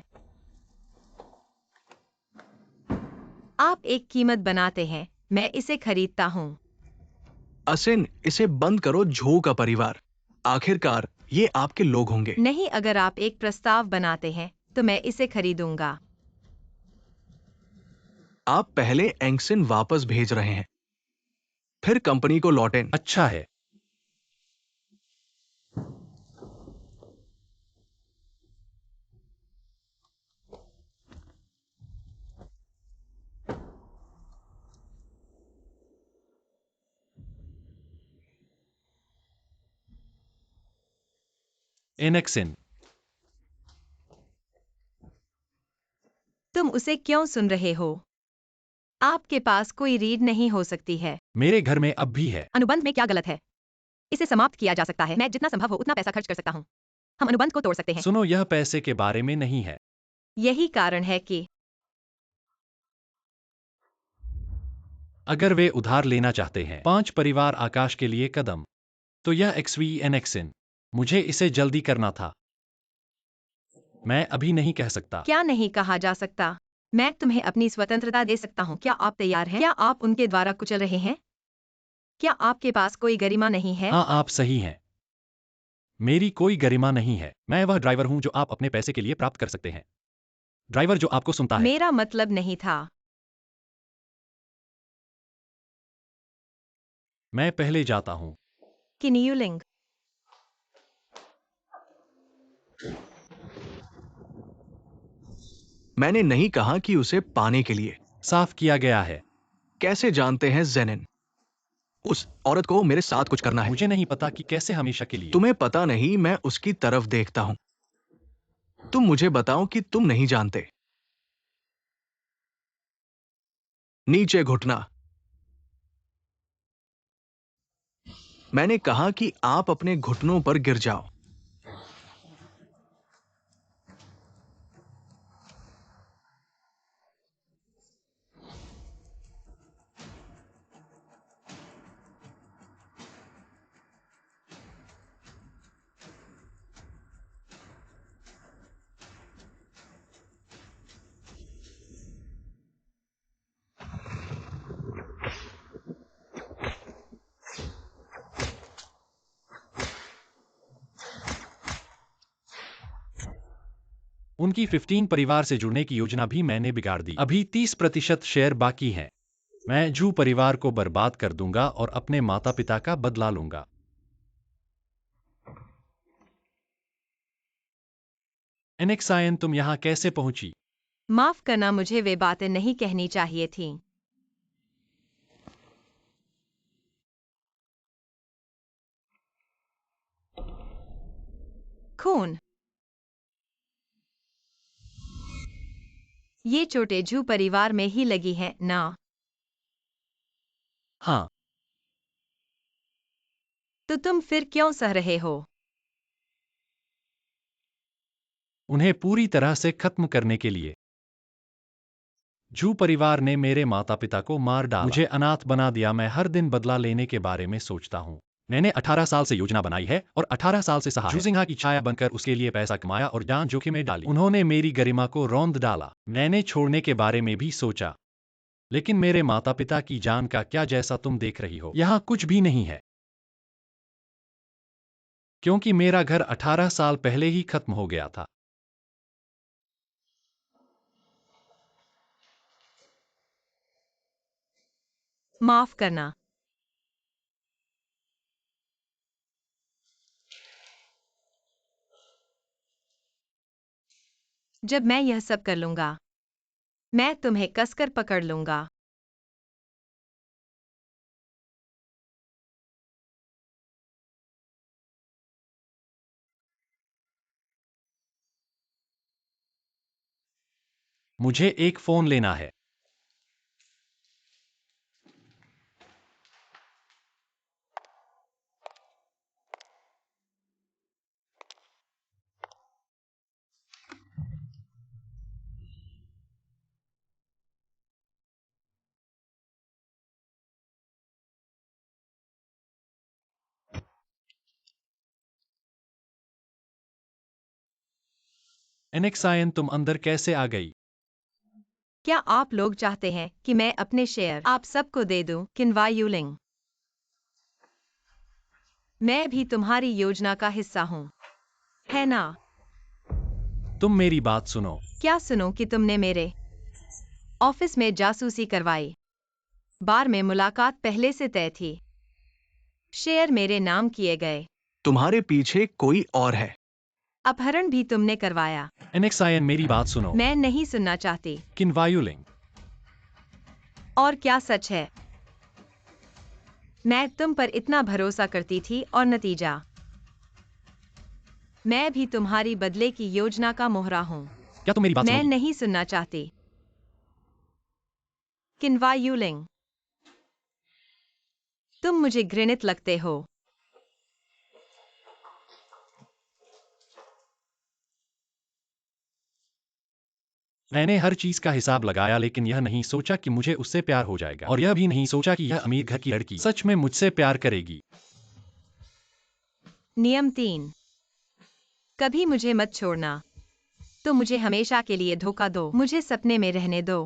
आप एक कीमत बनाते हैं, मैं इसे खरीदता हूँ। असिन, इसे बंद करो, झो का परिवार। आखिरकार ये आपके लोग होंगे। नहीं, अगर आप एक प्रस्ताव बनाते हैं तो मैं इसे खरीदूंगा। आप पहले एंगसिन वापस भेज रहे हैं, फिर कंपनी को लौटें। अच्छा है। एनेक्सिन, तुम उसे क्यों सुन रहे हो? आपके पास कोई रीड नहीं हो सकती है। मेरे घर में अब भी है। अनुबंध में क्या गलत है? इसे समाप्त किया जा सकता है। मैं जितना संभव हो उतना पैसा खर्च कर सकता हूँ। हम अनुबंध को तोड़ सकते हैं। सुनो, यह पैसे के बारे में नहीं है। यही कारण है कि अगर वे उधार लेना चाहते हैं 5 परिवार आकाश के लिए कदम, तो यह एक्सवी एनेक्सिन। मुझे इसे जल्दी करना था। मैं अभी नहीं कह सकता। क्या नहीं कहा जा सकता? मैं तुम्हें अपनी स्वतंत्रता दे सकता हूँ। क्या आप तैयार हैं? क्या आप उनके द्वारा कुचल रहे हैं? क्या आपके पास कोई गरिमा नहीं है? हाँ, आप सही हैं। मेरी कोई गरिमा नहीं है। मैं वह ड्राइवर हूं जो आप अपने पैसे के लिए प्राप्त कर सकते हैं। ड्राइवर जो आपको सुनता है। मेरा मतलब नहीं था। मैं पहले जाता हूं। किन्यूलिंग। मैंने नहीं कहा कि उसे पाने के लिए। साफ किया गया है। कैसे जानते हैं जेनिन? उस औरत को मेरे साथ कुछ करना है। मुझे नहीं पता कि कैसे हमेशा के लिए। तुम्हें पता नहीं, मैं उसकी तरफ देखता हूं। तुम मुझे बताओ कि तुम नहीं जानते। नीचे घुटना। मैंने कहा कि आप अपने घुटनों पर गिर जाओ। उनकी 15 परिवार से जुड़ने की योजना भी मैंने बिगाड़ दी। अभी 30% शेयर बाकी हैं। मैं जू परिवार को बर्बाद कर दूंगा और अपने माता पिता का बदला लूंगा। एनेक्सायन, तुम यहां कैसे पहुंची? माफ करना, मुझे वे बातें नहीं कहनी चाहिए थीं। खून। ये चोटें जू परिवार में ही लगी हैं ना? हाँ। तो तुम फिर क्यों सह रहे हो? उन्हें पूरी तरह से खत्म करने के लिए। जू परिवार ने मेरे माता पिता को मार डाला, मुझे अनाथ बना दिया। मैं हर दिन बदला लेने के बारे में सोचता हूँ। मैंने 18 साल से योजना बनाई है और 18 साल से सहा है। सिंहा की छाया बनकर उसके लिए पैसा कमाया और जान जोखिम में डाली। उन्होंने मेरी गरिमा को रौंद डाला। मैंने छोड़ने के बारे में भी सोचा, लेकिन मेरे माता पिता की जान का क्या, जैसा तुम देख रही हो यहाँ कुछ भी नहीं है, क्योंकि मेरा घर 18 साल पहले ही खत्म हो गया था। माफ करना। जब मैं यह सब कर लूंगा, मैं तुम्हें कसकर पकड़ लूंगा। मुझे एक फोन लेना है। एनेक्सायन, तुम अंदर कैसे आ गई? क्या आप लोग चाहते हैं कि मैं अपने शेयर आप सबको दे दूं? किन्वा यूलिंग, मैं भी तुम्हारी योजना का हिस्सा हूं, है ना? तुम मेरी बात सुनो। क्या सुनो कि तुमने मेरे ऑफिस में जासूसी करवाई। बार में मुलाकात पहले से तय थी। शेयर मेरे नाम किए गए। तुम्हारे पीछे कोई और है। अपहरण भी तुमने करवाया। एनेक्सायन, मेरी बात सुनो। मैं नहीं सुनना चाहती। किन्वायुलिंग, और क्या सच है? मैं तुम पर इतना भरोसा करती थी और नतीजा, मैं भी तुम्हारी बदले की योजना का मोहरा हूं। क्या तुम मेरी बात मैं सुनोगी? नहीं सुनना चाहती। किन्वा यूलिंग, तुम मुझे घृणित लगते हो। मैंने हर चीज का हिसाब लगाया, लेकिन यह नहीं सोचा कि मुझे उससे प्यार हो जाएगा, और यह भी नहीं सोचा कि यह अमीर घर की लड़की सच में मुझसे प्यार करेगी। नियम 3, कभी मुझे मत छोड़ना। तो मुझे हमेशा के लिए धोखा दो। मुझे सपने में रहने दो,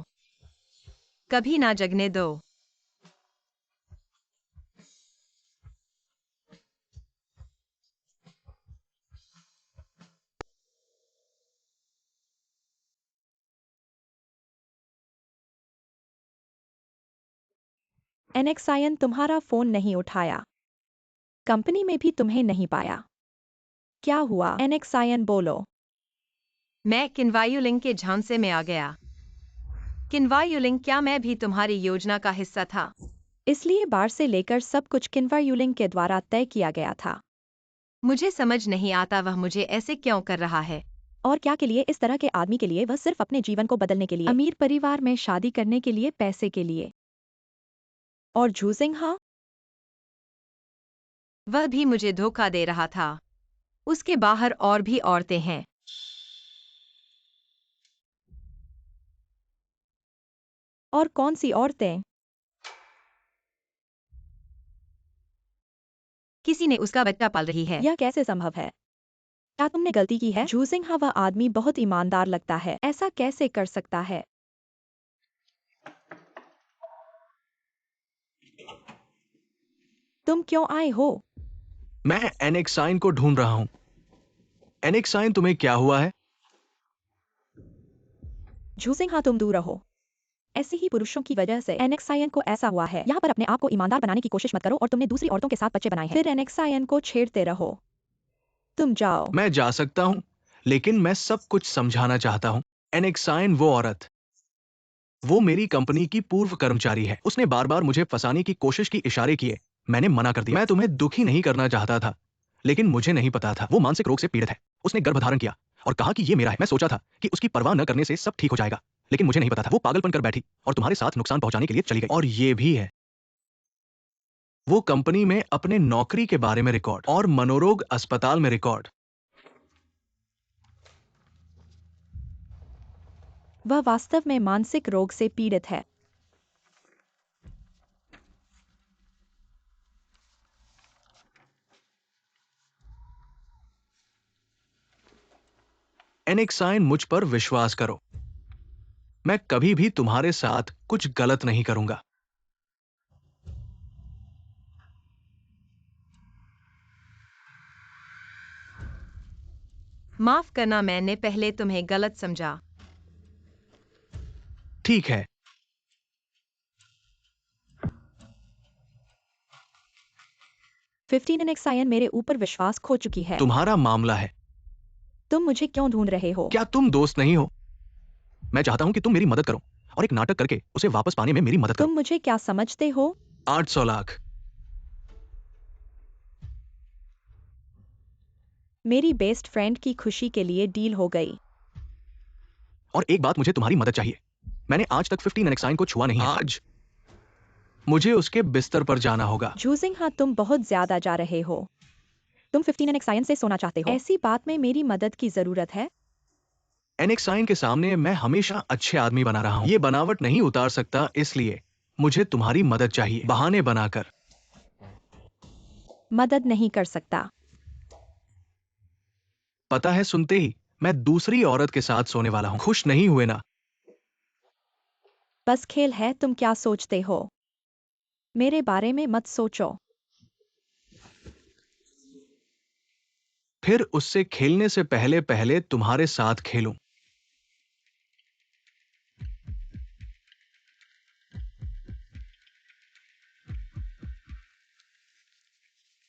कभी ना जगने दो। एनेक्सायन, तुम्हारा फोन नहीं उठाया। कंपनी में भी तुम्हें नहीं पाया। क्या हुआ? एनेक्सायन, बोलो। मैं किन्वायुलिंग के झांसे में आ गया। किन्वायुलिंग, क्या मैं भी तुम्हारी योजना का हिस्सा था? इसलिए बार से लेकर सब कुछ किन्वायुलिंग के द्वारा तय किया गया था। मुझे समझ नहीं आता वह मुझे ऐसे क्यों कर रहा है। और क्या के लिए? इस तरह के आदमी के लिए, वह सिर्फ अपने जीवन को बदलने के लिए, अमीर परिवार में शादी करने के लिए, पैसे के लिए। और झूसिंहा, वह भी मुझे धोखा दे रहा था। उसके बाहर और भी औरतें हैं। और कौन सी औरतें? किसी ने उसका बच्चा पाल रही है। यह कैसे संभव है? क्या तुमने गलती की है? झूसिंहा, वह आदमी बहुत ईमानदार लगता है। ऐसा कैसे कर सकता है? तुम क्यों आए हो? मैं एनेक्साइन को ढूंढ रहा हूं। एनेक्साइन, तुम्हें क्या हुआ है? झूसिंहा, तुम दूर रहो। ऐसे ही पुरुषों की वजह से एनेक्सायन को ऐसा हुआ है। यहाँ पर अपने आप को ईमानदार बनाने की कोशिश मत करो, और तुमने दूसरी औरतों के साथ बच्चे बनाए हैं। फिर एनेक्सायन को छेड़ते रहो। तुम जाओ। मैं जा सकता हूं, लेकिन मैं सब कुछ समझाना चाहता हूं। एनेक्साइन, वो औरत, वो मेरी कंपनी की पूर्व कर्मचारी है। उसने बार बार मुझे फंसाने की कोशिश की, इशारे किए। मैंने मना कर दिया। मैं तुम्हें दुखी नहीं करना चाहता था, लेकिन मुझे नहीं पता था वो मानसिक रोग से पीड़ित है। उसने गर्भधारण किया और कहा कि ये मेरा है। मैं सोचा था कि उसकी परवाह न करने से सब ठीक हो जाएगा, लेकिन मुझे नहीं पता था वो पागलपन कर बैठी और तुम्हारे साथ नुकसान पहुंचाने के लिए चली गई। और ये भी है, वो कंपनी में अपने नौकरी के बारे में रिकॉर्ड और मनोरोग अस्पताल में रिकॉर्ड। वह वास्तव में मानसिक रोग से पीड़ित है। एनेक्साइन, मुझ पर विश्वास करो। मैं कभी भी तुम्हारे साथ कुछ गलत नहीं करूंगा। माफ करना, मैंने पहले तुम्हें गलत समझा। ठीक है। 15 एनेक्सायन मेरे ऊपर विश्वास खो चुकी है। तुम्हारा मामला है। तुम मुझे क्यों ढूंढ रहे हो? क्या तुम दोस्त नहीं हो? मैं चाहता हूं कि तुम मेरी मदद करो और एक नाटक करके उसे वापस पाने में मेरी मदद तुम करो। मुझे क्या समझते हो? 800 लाख। मेरी बेस्ट फ्रेंड की खुशी के लिए डील हो गई। और एक बात, मुझे तुम्हारी मदद चाहिए। मैंने आज तक 15 एनेक्साइन को छुआ नहीं है। आज मुझे उसके बिस्तर पर जाना होगा। जूजिंग, हाँ तुम बहुत ज्यादा जा रहे हो। तुम 15 एनेक्सायन से सोना चाहते हो। ऐसी बात में मेरी मदद की जरूरत है। एनेक्साइन के सामने मैं हमेशा अच्छे आदमी बना रहा हूं। ये बनावट नहीं उतार सकता, इसलिए मुझे तुम्हारी मदद चाहिए, बहाने बनाकर। मदद नहीं कर सकता। पता है, सुनते ही मैं दूसरी औरत के साथ सोने वाला हूं। खुश नहीं हुए ना? बस खेल है, तुम क्या सोचते हो? मेरे बारे में मत सोचो। फिर उससे खेलने से पहले पहले तुम्हारे साथ खेलूं।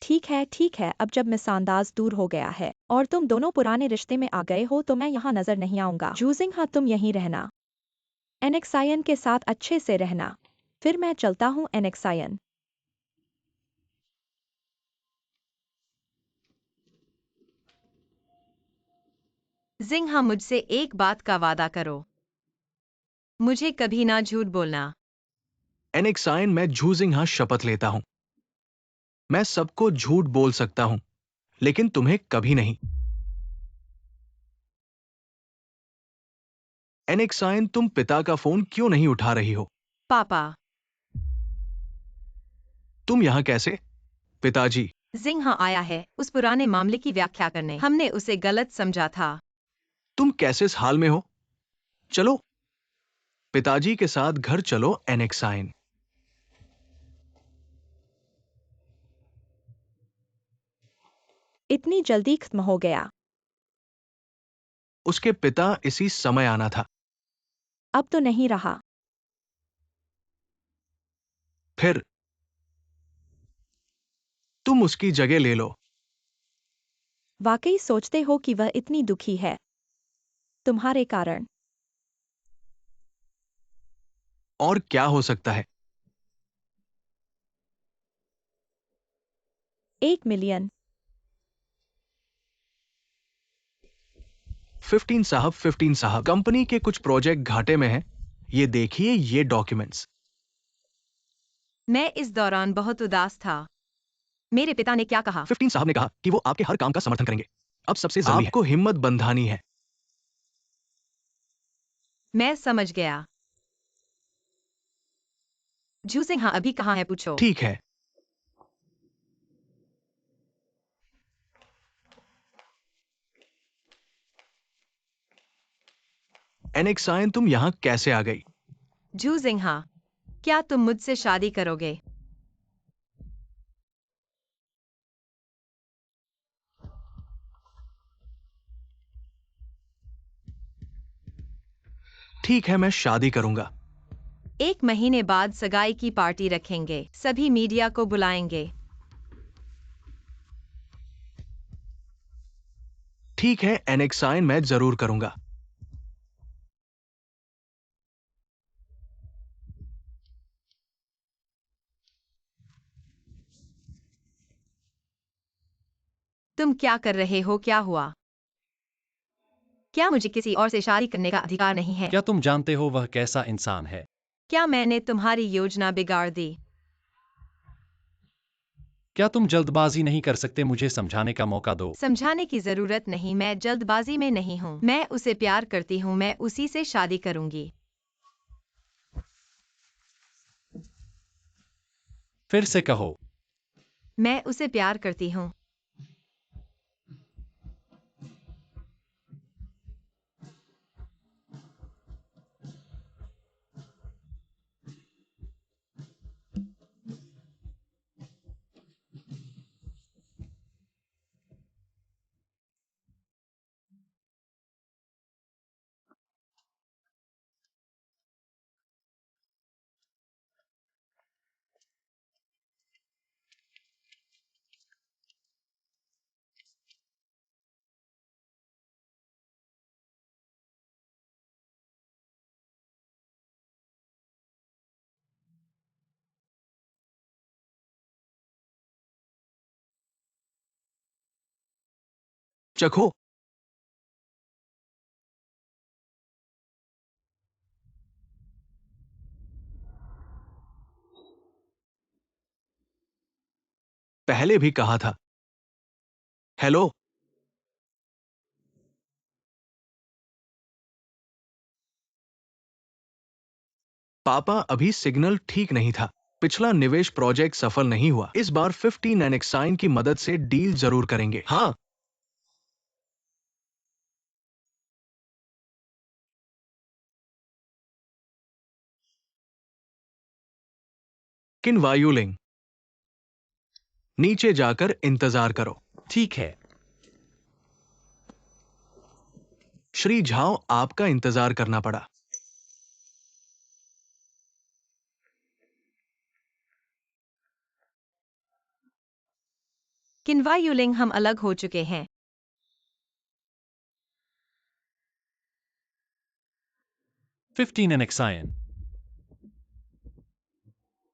ठीक है, अब जब मिसअंदाज दूर हो गया है और तुम दोनों पुराने रिश्ते में आ गए हो तो मैं यहाँ नजर नहीं आऊंगा। जूजिंग, हाँ तुम यहीं रहना। एनेक्सायन के साथ अच्छे से रहना। फिर मैं चलता हूँ एनेक्सायन। जिंहा, मुझसे एक बात का वादा करो, मुझे कभी ना झूठ बोलना। एनेक्साइन, मैं झूजिंग शपथ लेता हूं। मैं सबको झूठ बोल सकता हूं, लेकिन तुम्हें कभी नहीं। एनेक्साइन, तुम पिता का फोन क्यों नहीं उठा रही हो? पापा। तुम यहां कैसे? पिताजी। जिंहा आया है उस पुराने मामले की व्याख्या करने। हमने उसे गलत समझा था। तुम कैसे इस हाल में हो? चलो पिताजी के साथ घर चलो। एनेक्साइन, इतनी जल्दी खत्म हो गया? उसके पिता इसी समय आना था। अब तो नहीं रहा। फिर तुम उसकी जगह ले लो। वाकई सोचते हो कि वह इतनी दुखी है तुम्हारे कारण? और क्या हो सकता है? 1 मिलियन। 15 साहब, कंपनी के कुछ प्रोजेक्ट घाटे में हैं। ये देखिए, ये डॉक्यूमेंट्स। मैं इस दौरान बहुत उदास था। मेरे पिता ने क्या कहा? 15 साहब ने कहा कि वो आपके हर काम का समर्थन करेंगे। अब सबसे जरूरी आपको हिम्मत बंधानी है। मैं समझ गया। जूसिंहा अभी कहाँ है, पूछो। ठीक है। एनेक्साइन, तुम यहां कैसे आ गई? जूसिंहा, क्या तुम मुझसे शादी करोगे? ठीक है, मैं शादी करूंगा। 1 महीने बाद सगाई की पार्टी रखेंगे, सभी मीडिया को बुलाएंगे। ठीक है एनेक्साइन, मैं जरूर करूंगा। तुम क्या कर रहे हो? क्या हुआ? क्या मुझे किसी और से शादी करने का अधिकार नहीं है? क्या तुम जानते हो वह कैसा इंसान है? क्या मैंने तुम्हारी योजना बिगाड़ दी? क्या तुम जल्दबाजी नहीं कर सकते? मुझे समझाने का मौका दो। समझाने की जरूरत नहीं, मैं जल्दबाजी में नहीं हूँ। मैं उसे प्यार करती हूँ, मैं उसी से शादी करूंगी। फिर से कहो। मैं उसे प्यार करती हूँ। चखो। पहले भी कहा था। हेलो। पापा, अभी सिग्नल ठीक नहीं था। पिछला निवेश प्रोजेक्ट सफल नहीं हुआ। इस बार 15 एनेक्साइन की मदद से डील जरूर करेंगे। हाँ। किन वायुलिंग, नीचे जाकर इंतजार करो। ठीक है। श्री झाओ, आपका इंतजार करना पड़ा। किन्वा यूलिंग, हम अलग हो चुके हैं। 15 एनेक्साइन।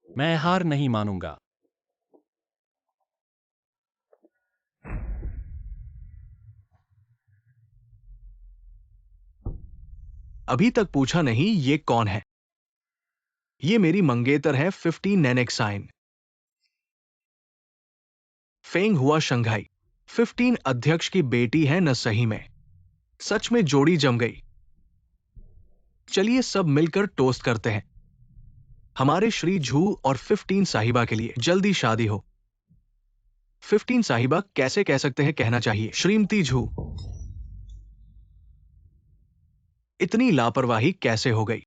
मैं हार नहीं मानूंगा। अभी तक पूछा नहीं ये कौन है। ये मेरी मंगेतर है 15 एनेक्साइन। फेंग हुआ शंघाई। 15 अध्यक्ष की बेटी है न सही में। सच में जोड़ी जम गई। चलिए सब मिलकर टोस्ट करते हैं। हमारे श्री झू और 15 साहिबा के लिए जल्दी शादी हो। 15 साहिबा कैसे कह सकते हैं, कहना चाहिए श्रीमती झू। इतनी लापरवाही कैसे हो गई।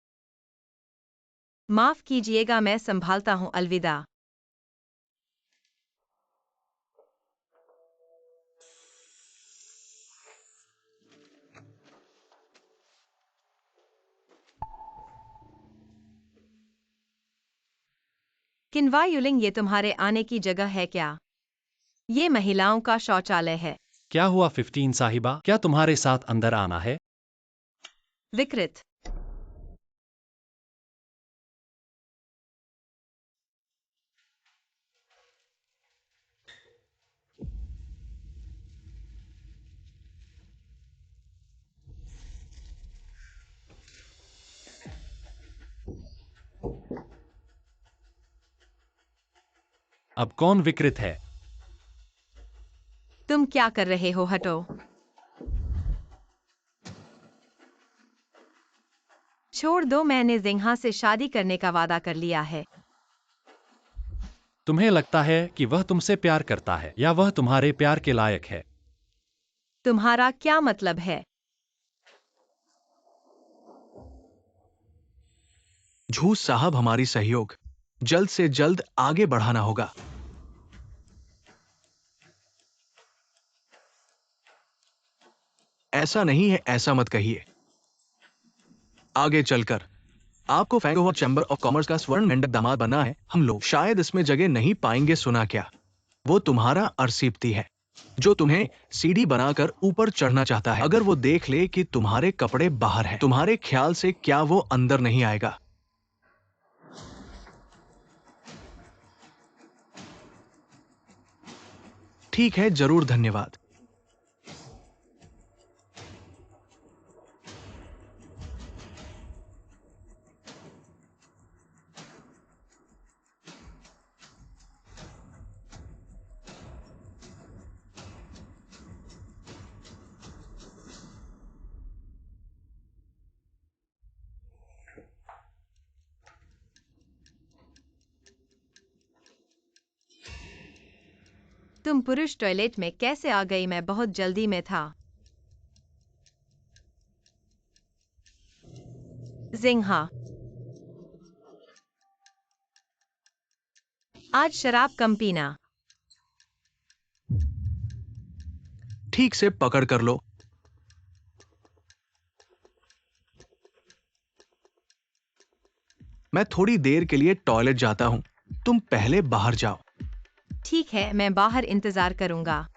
माफ कीजिएगा, मैं संभालता हूं। अलविदा। किन्वा यूलिंग, ये तुम्हारे आने की जगह है क्या? ये महिलाओं का शौचालय है। क्या हुआ 15 साहिबा, क्या तुम्हारे साथ अंदर आना है? विकृत। अब कौन विकृत है? तुम क्या कर रहे हो? हटो। छोड़ दो, मैंने जिंहा से शादी करने का वादा कर लिया है। तुम्हें लगता है कि वह तुमसे प्यार करता है या वह तुम्हारे प्यार के लायक है? तुम्हारा क्या मतलब है? झू साहब, हमारी सहयोग जल्द से जल्द आगे बढ़ाना होगा। ऐसा नहीं है, ऐसा मत कहिए। आगे चलकर आपको फैंगोवर चैम्बर ऑफ कॉमर्स का स्वर्ण मेंढक दामाद बनना है। हम लोग शायद इसमें जगह नहीं पाएंगे। सुना क्या? वो तुम्हारा अरसीपती है जो तुम्हें सीढ़ी बनाकर ऊपर चढ़ना चाहता है। अगर वो देख ले कि तुम्हारे कपड़े बाहर हैं, तुम्हारे ख्याल से क्या वो अंदर नहीं आएगा? ठीक है, जरूर, धन्यवाद। तुम पुरुष टॉयलेट में कैसे आ गई? मैं बहुत जल्दी में था। जिंहा, आज शराब कम पीना। ठीक से पकड़ कर लो। मैं थोड़ी देर के लिए टॉयलेट जाता हूं, तुम पहले बाहर जाओ। ठीक है, मैं बाहर इंतजार करूंगा।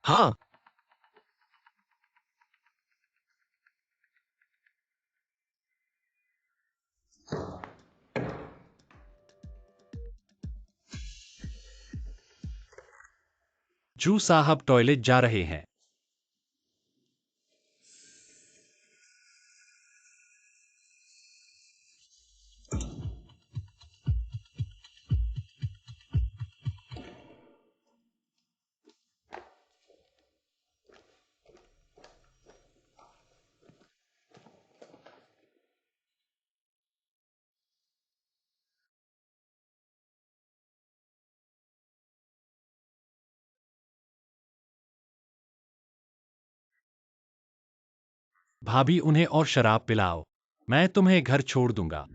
हाँ। जू साहब टॉयलेट जा रहे हैं। भाभी, उन्हें और शराब पिलाओ। मैं तुम्हें घर छोड़ दूंगा।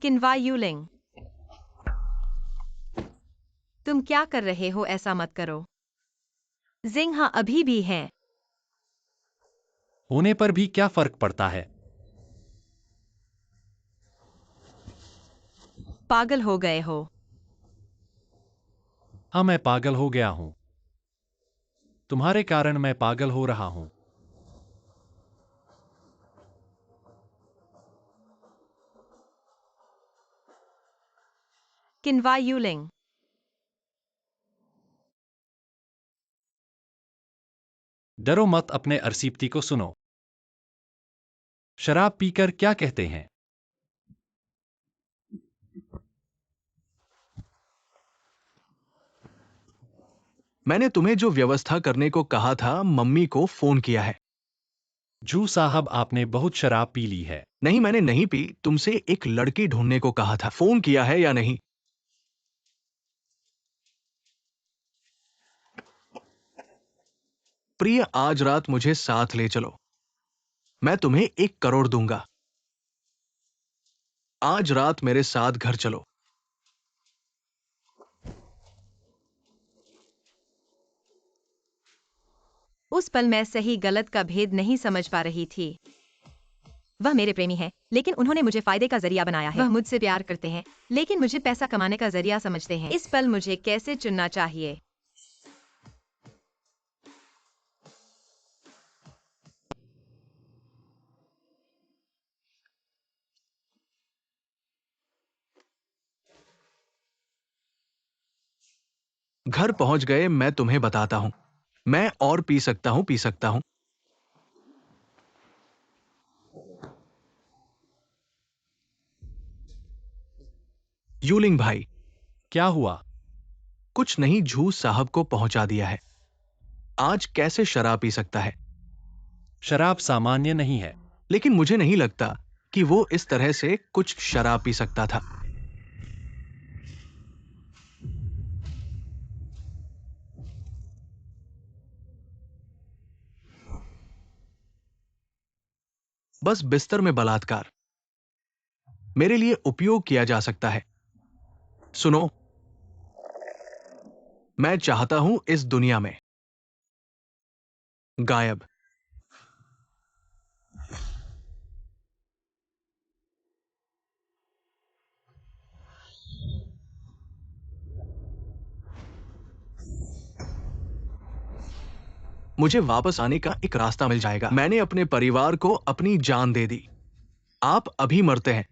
किन्वा यूलिंग, तुम क्या कर रहे हो? ऐसा मत करो। जिंग, हाँ अभी भी हैं। होने पर भी क्या फर्क पड़ता है? पागल हो गए हो? हाँ, मैं पागल हो गया हूं। तुम्हारे कारण मैं पागल हो रहा हूं। किन्वा यूलिंग, डरो मत, अपने अरसीप्ती को सुनो। शराब पीकर क्या कहते हैं? मैंने तुम्हें जो व्यवस्था करने को कहा था, मम्मी को फोन किया है। जू साहब, आपने बहुत शराब पी ली है। नहीं, मैंने नहीं पी। तुमसे एक लड़की ढूंढने को कहा था। फोन किया है या नहीं? प्रिय, आज रात मुझे साथ ले चलो। मैं तुम्हें 1 करोड़ दूंगा। आज रात मेरे साथ घर चलो। उस पल मैं सही गलत का भेद नहीं समझ पा रही थी। वह मेरे प्रेमी हैं, लेकिन उन्होंने मुझे फायदे का जरिया बनाया है। वह मुझसे प्यार करते हैं, लेकिन मुझे पैसा कमाने का जरिया समझते हैं। इस पल मुझे कैसे चुनना चाहिए? घर पहुंच गए, मैं तुम्हें बताता हूं। मैं और पी सकता हूं, पी सकता हूं। यूलिंग भाई, क्या हुआ? कुछ नहीं, झू साहब को पहुंचा दिया है। आज कैसे शराब पी सकता है? शराब सामान्य नहीं है। लेकिन मुझे नहीं लगता कि वो इस तरह से कुछ शराब पी सकता था। बस बिस्तर में बलात्कार मेरे लिए उपयोग किया जा सकता है। सुनो, मैं चाहता हूं इस दुनिया में गायब। मुझे वापस आने का एक रास्ता मिल जाएगा। मैंने अपने परिवार को अपनी जान दे दी। आप अभी मरते हैं।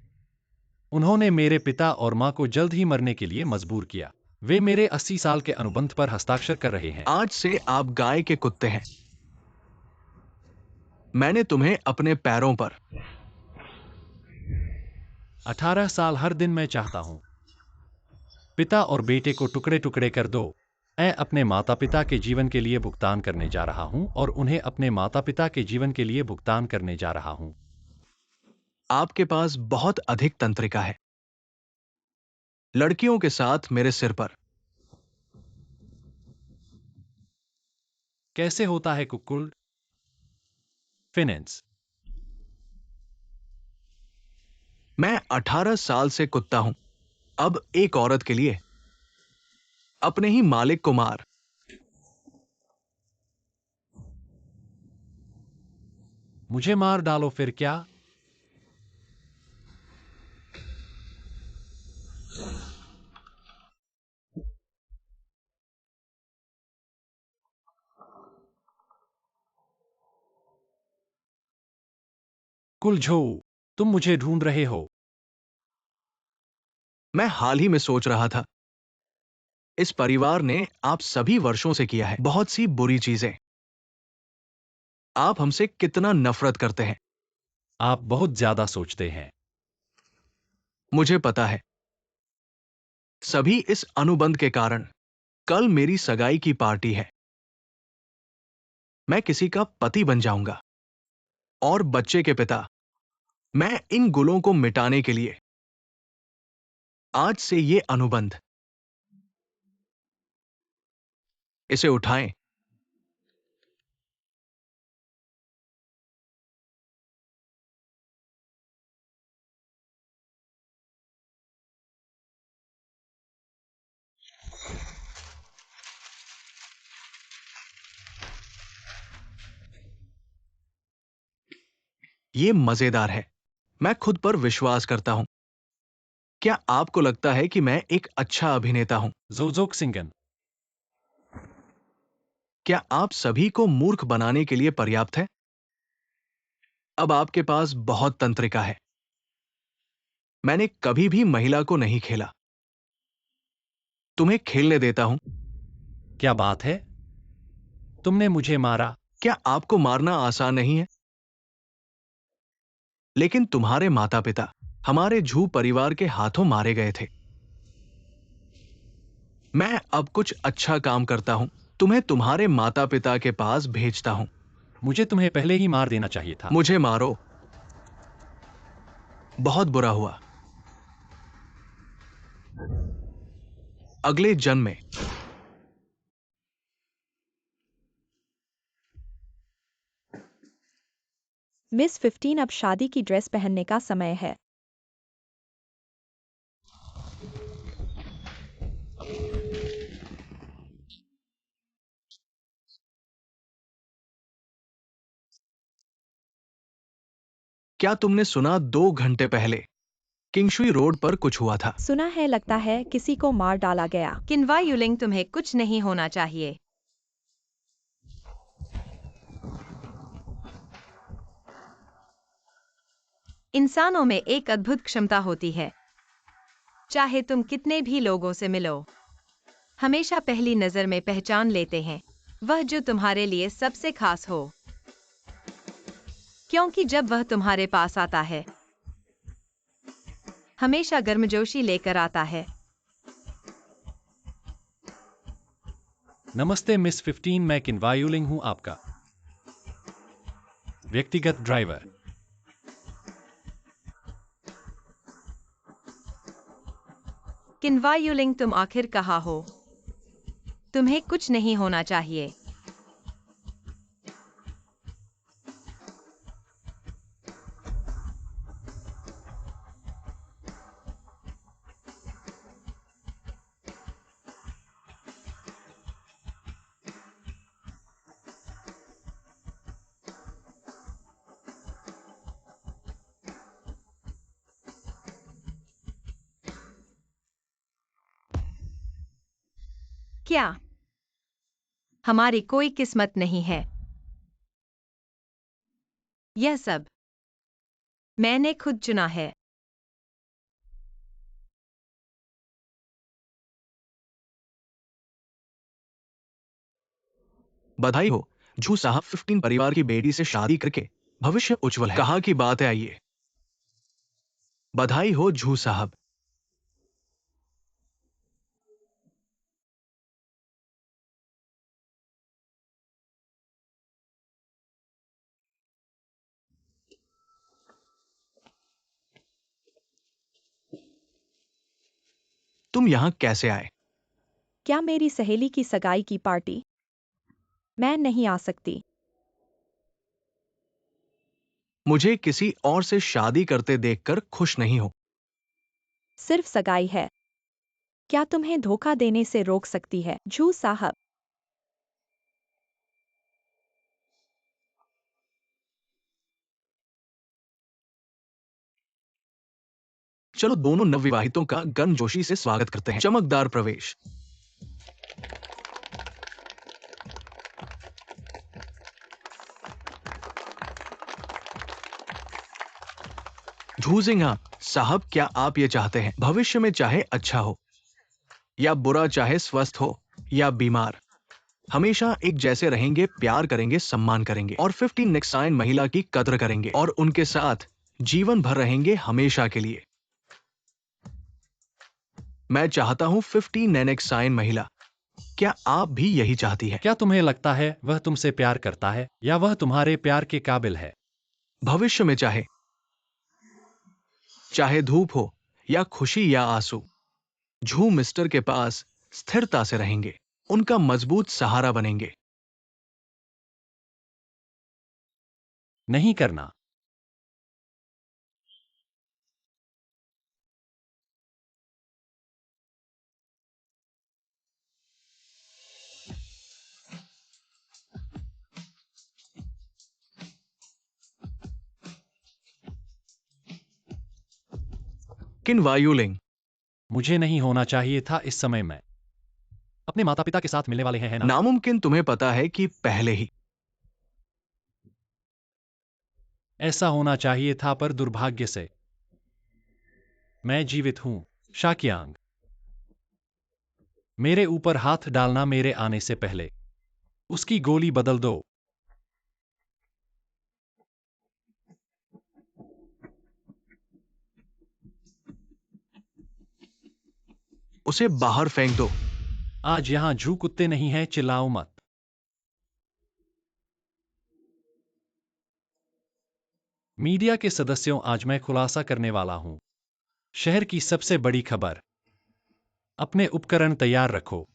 उन्होंने मेरे पिता और मां को जल्द ही मरने के लिए मजबूर किया। वे मेरे 80 साल के अनुबंध पर हस्ताक्षर कर रहे हैं। आज से आप गाय के कुत्ते हैं। मैंने तुम्हें अपने पैरों पर 18 साल हर दिन मैं चाहता हूं। पिता और बेटे को टुकड़े टुकड़े कर दो। मैं अपने माता पिता के जीवन के लिए भुगतान करने जा रहा हूं और उन्हें अपने माता पिता के जीवन के लिए भुगतान करने जा रहा हूं। आपके पास बहुत अधिक तंत्रिका है। लड़कियों के साथ मेरे सिर पर। कैसे होता है कुकुल? फिनेंस। मैं 18 साल से कुत्ता हूं। अब एक औरत के लिए अपने ही मालिक को मार। मुझे मार डालो, फिर क्या? कुलझो, तुम मुझे ढूंढ रहे हो? मैं हाल ही में सोच रहा था, इस परिवार ने आप सभी वर्षों से किया है बहुत सी बुरी चीजें। आप हमसे कितना नफरत करते हैं। आप बहुत ज्यादा सोचते हैं। मुझे पता है। सभी इस अनुबंध के कारण। कल मेरी सगाई की पार्टी है। मैं किसी का पति बन जाऊंगा और बच्चे के पिता। मैं इन गुलों को मिटाने के लिए आज से ये अनुबंध, इसे उठाएं। ये मजेदार है। मैं खुद पर विश्वास करता हूं। क्या आपको लगता है कि मैं एक अच्छा अभिनेता हूं? जोजोक सिंगन। क्या आप सभी को मूर्ख बनाने के लिए पर्याप्त है? अब आपके पास बहुत तंत्रिका है। मैंने कभी भी महिला को नहीं खेला। तुम्हें खेलने देता हूं। क्या बात है? तुमने मुझे मारा। क्या आपको मारना आसान नहीं है? लेकिन तुम्हारे माता पिता हमारे झू परिवार के हाथों मारे गए थे। मैं अब कुछ अच्छा काम करता हूं। तुम्हें तुम्हारे माता पिता के पास भेजता हूं। मुझे तुम्हें पहले ही मार देना चाहिए था। मुझे मारो। बहुत बुरा हुआ। अगले जन्म में। मिस 15 अब शादी की ड्रेस पहनने का समय है। क्या तुमने सुना 2 घंटे पहले किंगशुई रोड पर कुछ हुआ था? सुना है, लगता है किसी को मार डाला गया। किन्वा यूलिंग, तुम्हें कुछ नहीं होना चाहिए। इंसानों में एक अद्भुत क्षमता होती है। चाहे तुम कितने भी लोगों से मिलो, हमेशा पहली नजर में पहचान लेते हैं वह जो तुम्हारे लिए सबसे खास हो, क्योंकि जब वह तुम्हारे पास आता है हमेशा गर्मजोशी लेकर आता है। नमस्ते मिस 15, मैं किन्वा यूलिंग हूं, आपका व्यक्तिगत ड्राइवर। किन्वा यूलिंग, तुम आखिर कहाँ हो? तुम्हें कुछ नहीं होना चाहिए। क्या हमारी कोई किस्मत नहीं है? यह सब मैंने खुद चुना है। बधाई हो झू साहब, 15 परिवार की बेटी से शादी करके भविष्य उज्जवल है। कहाँ की बात है, आइए। बधाई हो झू साहब। तुम यहां कैसे आए? क्या मेरी सहेली की सगाई की पार्टी? मैं नहीं आ सकती। मुझे किसी और से शादी करते देखकर खुश नहीं हो। सिर्फ सगाई है। क्या तुम्हें धोखा देने से रोक सकती है झू साहब? चलो दोनों नवविवाहितों का गर्मजोशी से स्वागत करते हैं। चमकदार प्रवेश। झूजिंगा साहब, क्या आप ये चाहते हैं भविष्य में चाहे अच्छा हो या बुरा, चाहे स्वस्थ हो या बीमार, हमेशा एक जैसे रहेंगे, प्यार करेंगे, सम्मान करेंगे और 15 नेक्साइन महिला की कद्र करेंगे और उनके साथ जीवन भर रहेंगे, हमेशा के लिए। मैं चाहता हूं 15 नेक्साइन महिला क्या आप भी यही चाहती हैं? क्या तुम्हें लगता है वह तुमसे प्यार करता है या वह तुम्हारे प्यार के काबिल है? भविष्य में चाहे चाहे धूप हो या खुशी या आंसू, जू मिस्टर के पास स्थिरता से रहेंगे, उनका मजबूत सहारा बनेंगे। नहीं करना। किन वायुलिंग, मुझे नहीं होना चाहिए था इस समय में। अपने माता पिता के साथ मिलने वाले हैं, है ना? नामुमकिन तुम्हें पता है कि पहले ही। ऐसा होना चाहिए था पर दुर्भाग्य से मैं जीवित हूं। शाक्यांग, मेरे ऊपर हाथ डालना मेरे आने से पहले। उसकी गोली बदल दो। उसे बाहर फेंक दो। आज यहां जू कुत्ते नहीं हैं, चिल्लाओ मत। मीडिया के सदस्यों, आज मैं खुलासा करने वाला हूं शहर की सबसे बड़ी खबर। अपने उपकरण तैयार रखो।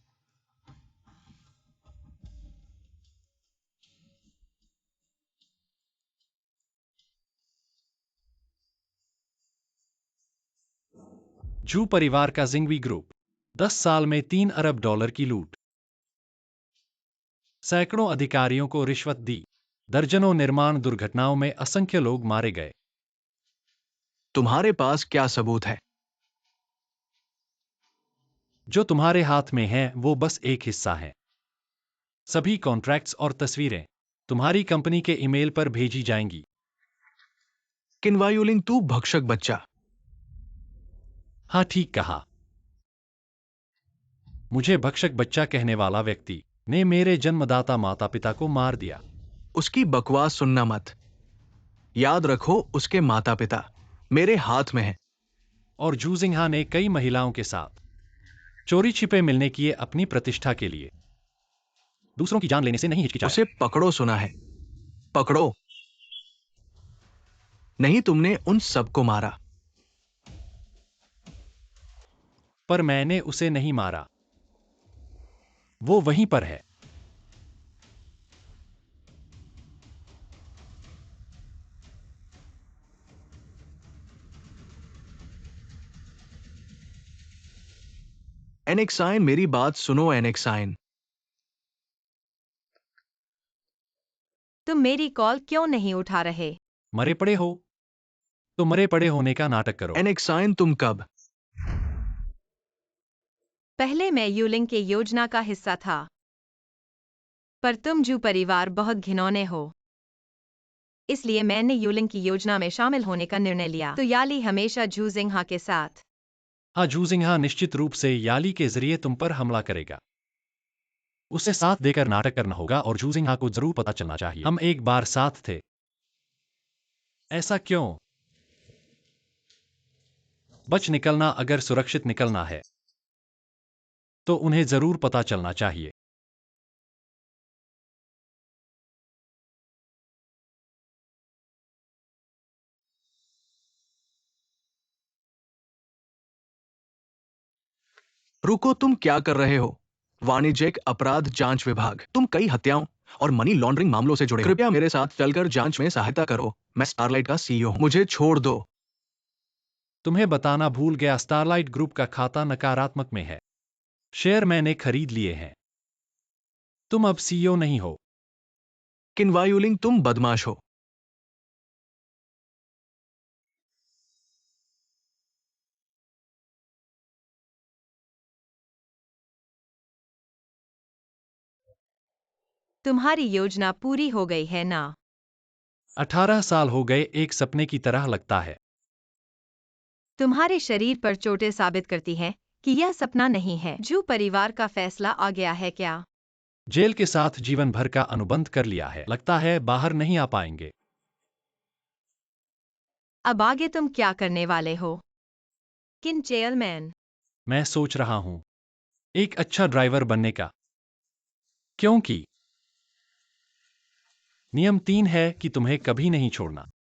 जू परिवार का जिंगवी ग्रुप, 10 साल में $3 अरब की लूट। सैकड़ों अधिकारियों को रिश्वत दी। दर्जनों निर्माण दुर्घटनाओं में असंख्य लोग मारे गए। तुम्हारे पास क्या सबूत है? जो तुम्हारे हाथ में है वो बस एक हिस्सा है। सभी कॉन्ट्रैक्ट्स और तस्वीरें तुम्हारी कंपनी के ईमेल पर भेजी जाएंगी। किन वायुलिंग, तू भक्षक बच्चा। हाँ, ठीक कहा। मुझे भक्षक बच्चा कहने वाला व्यक्ति ने मेरे जन्मदाता माता पिता को मार दिया। उसकी बकवास सुनना मत। याद रखो, उसके माता पिता मेरे हाथ में हैं। और जूजिंगहा ने कई महिलाओं के साथ चोरी छिपे मिलने किए अपनी प्रतिष्ठा के लिए। दूसरों की जान लेने से नहीं हिचकिचाया। उसे पकड़ो, सुना है? पकड़ो। नहीं, तुमने उन सबको मारा। पर मैंने उसे नहीं मारा। वो वहीं पर है। एनेक्साइन, मेरी बात सुनो एनेक्साइन। तुम मेरी कॉल क्यों नहीं उठा रहे? मरे पड़े हो तो मरे पड़े होने का नाटक करो। एनेक्साइन, तुम कब? पहले मैं यूलिंग के योजना का हिस्सा था, पर तुम जू परिवार बहुत घिनौने हो, इसलिए मैंने यूलिंग की योजना में शामिल होने का निर्णय लिया। तो याली हमेशा जू जिंगहा के साथ। हाँ, जूजिंगहा निश्चित रूप से याली के जरिए तुम पर हमला करेगा। उसे साथ देकर नाटक करना होगा और जूजिंगहा को जरूर पता चलना चाहिए हम एक बार साथ थे। ऐसा क्यों? बच निकलना, अगर सुरक्षित निकलना है तो उन्हें जरूर पता चलना चाहिए। रुको, तुम क्या कर रहे हो? वाणिज्यिक अपराध जांच विभाग, तुम कई हत्याओं और मनी लॉन्ड्रिंग मामलों से जुड़े हो। कृपया मेरे साथ चलकर जांच में सहायता करो। मैं स्टारलाइट का सीईओ हूं। मुझे छोड़ दो। तुम्हें बताना भूल गया, स्टारलाइट ग्रुप का खाता नकारात्मक में है। शेयर मैंने खरीद लिए हैं। तुम अब सीईओ नहीं हो। किन वायुलिंग, तुम बदमाश हो। तुम्हारी योजना पूरी हो गई है ना? 18 साल हो गए, एक सपने की तरह लगता है। तुम्हारे शरीर पर चोटें साबित करती हैं कि यह सपना नहीं है। जू परिवार का फैसला आ गया है क्या? जेल के साथ जीवन भर का अनुबंध कर लिया है। लगता है बाहर नहीं आ पाएंगे। अब आगे तुम क्या करने वाले हो? किन चेयरमैन? मैं सोच रहा हूं एक अच्छा ड्राइवर बनने का। क्योंकि नियम 3 है कि तुम्हें कभी नहीं छोड़ना।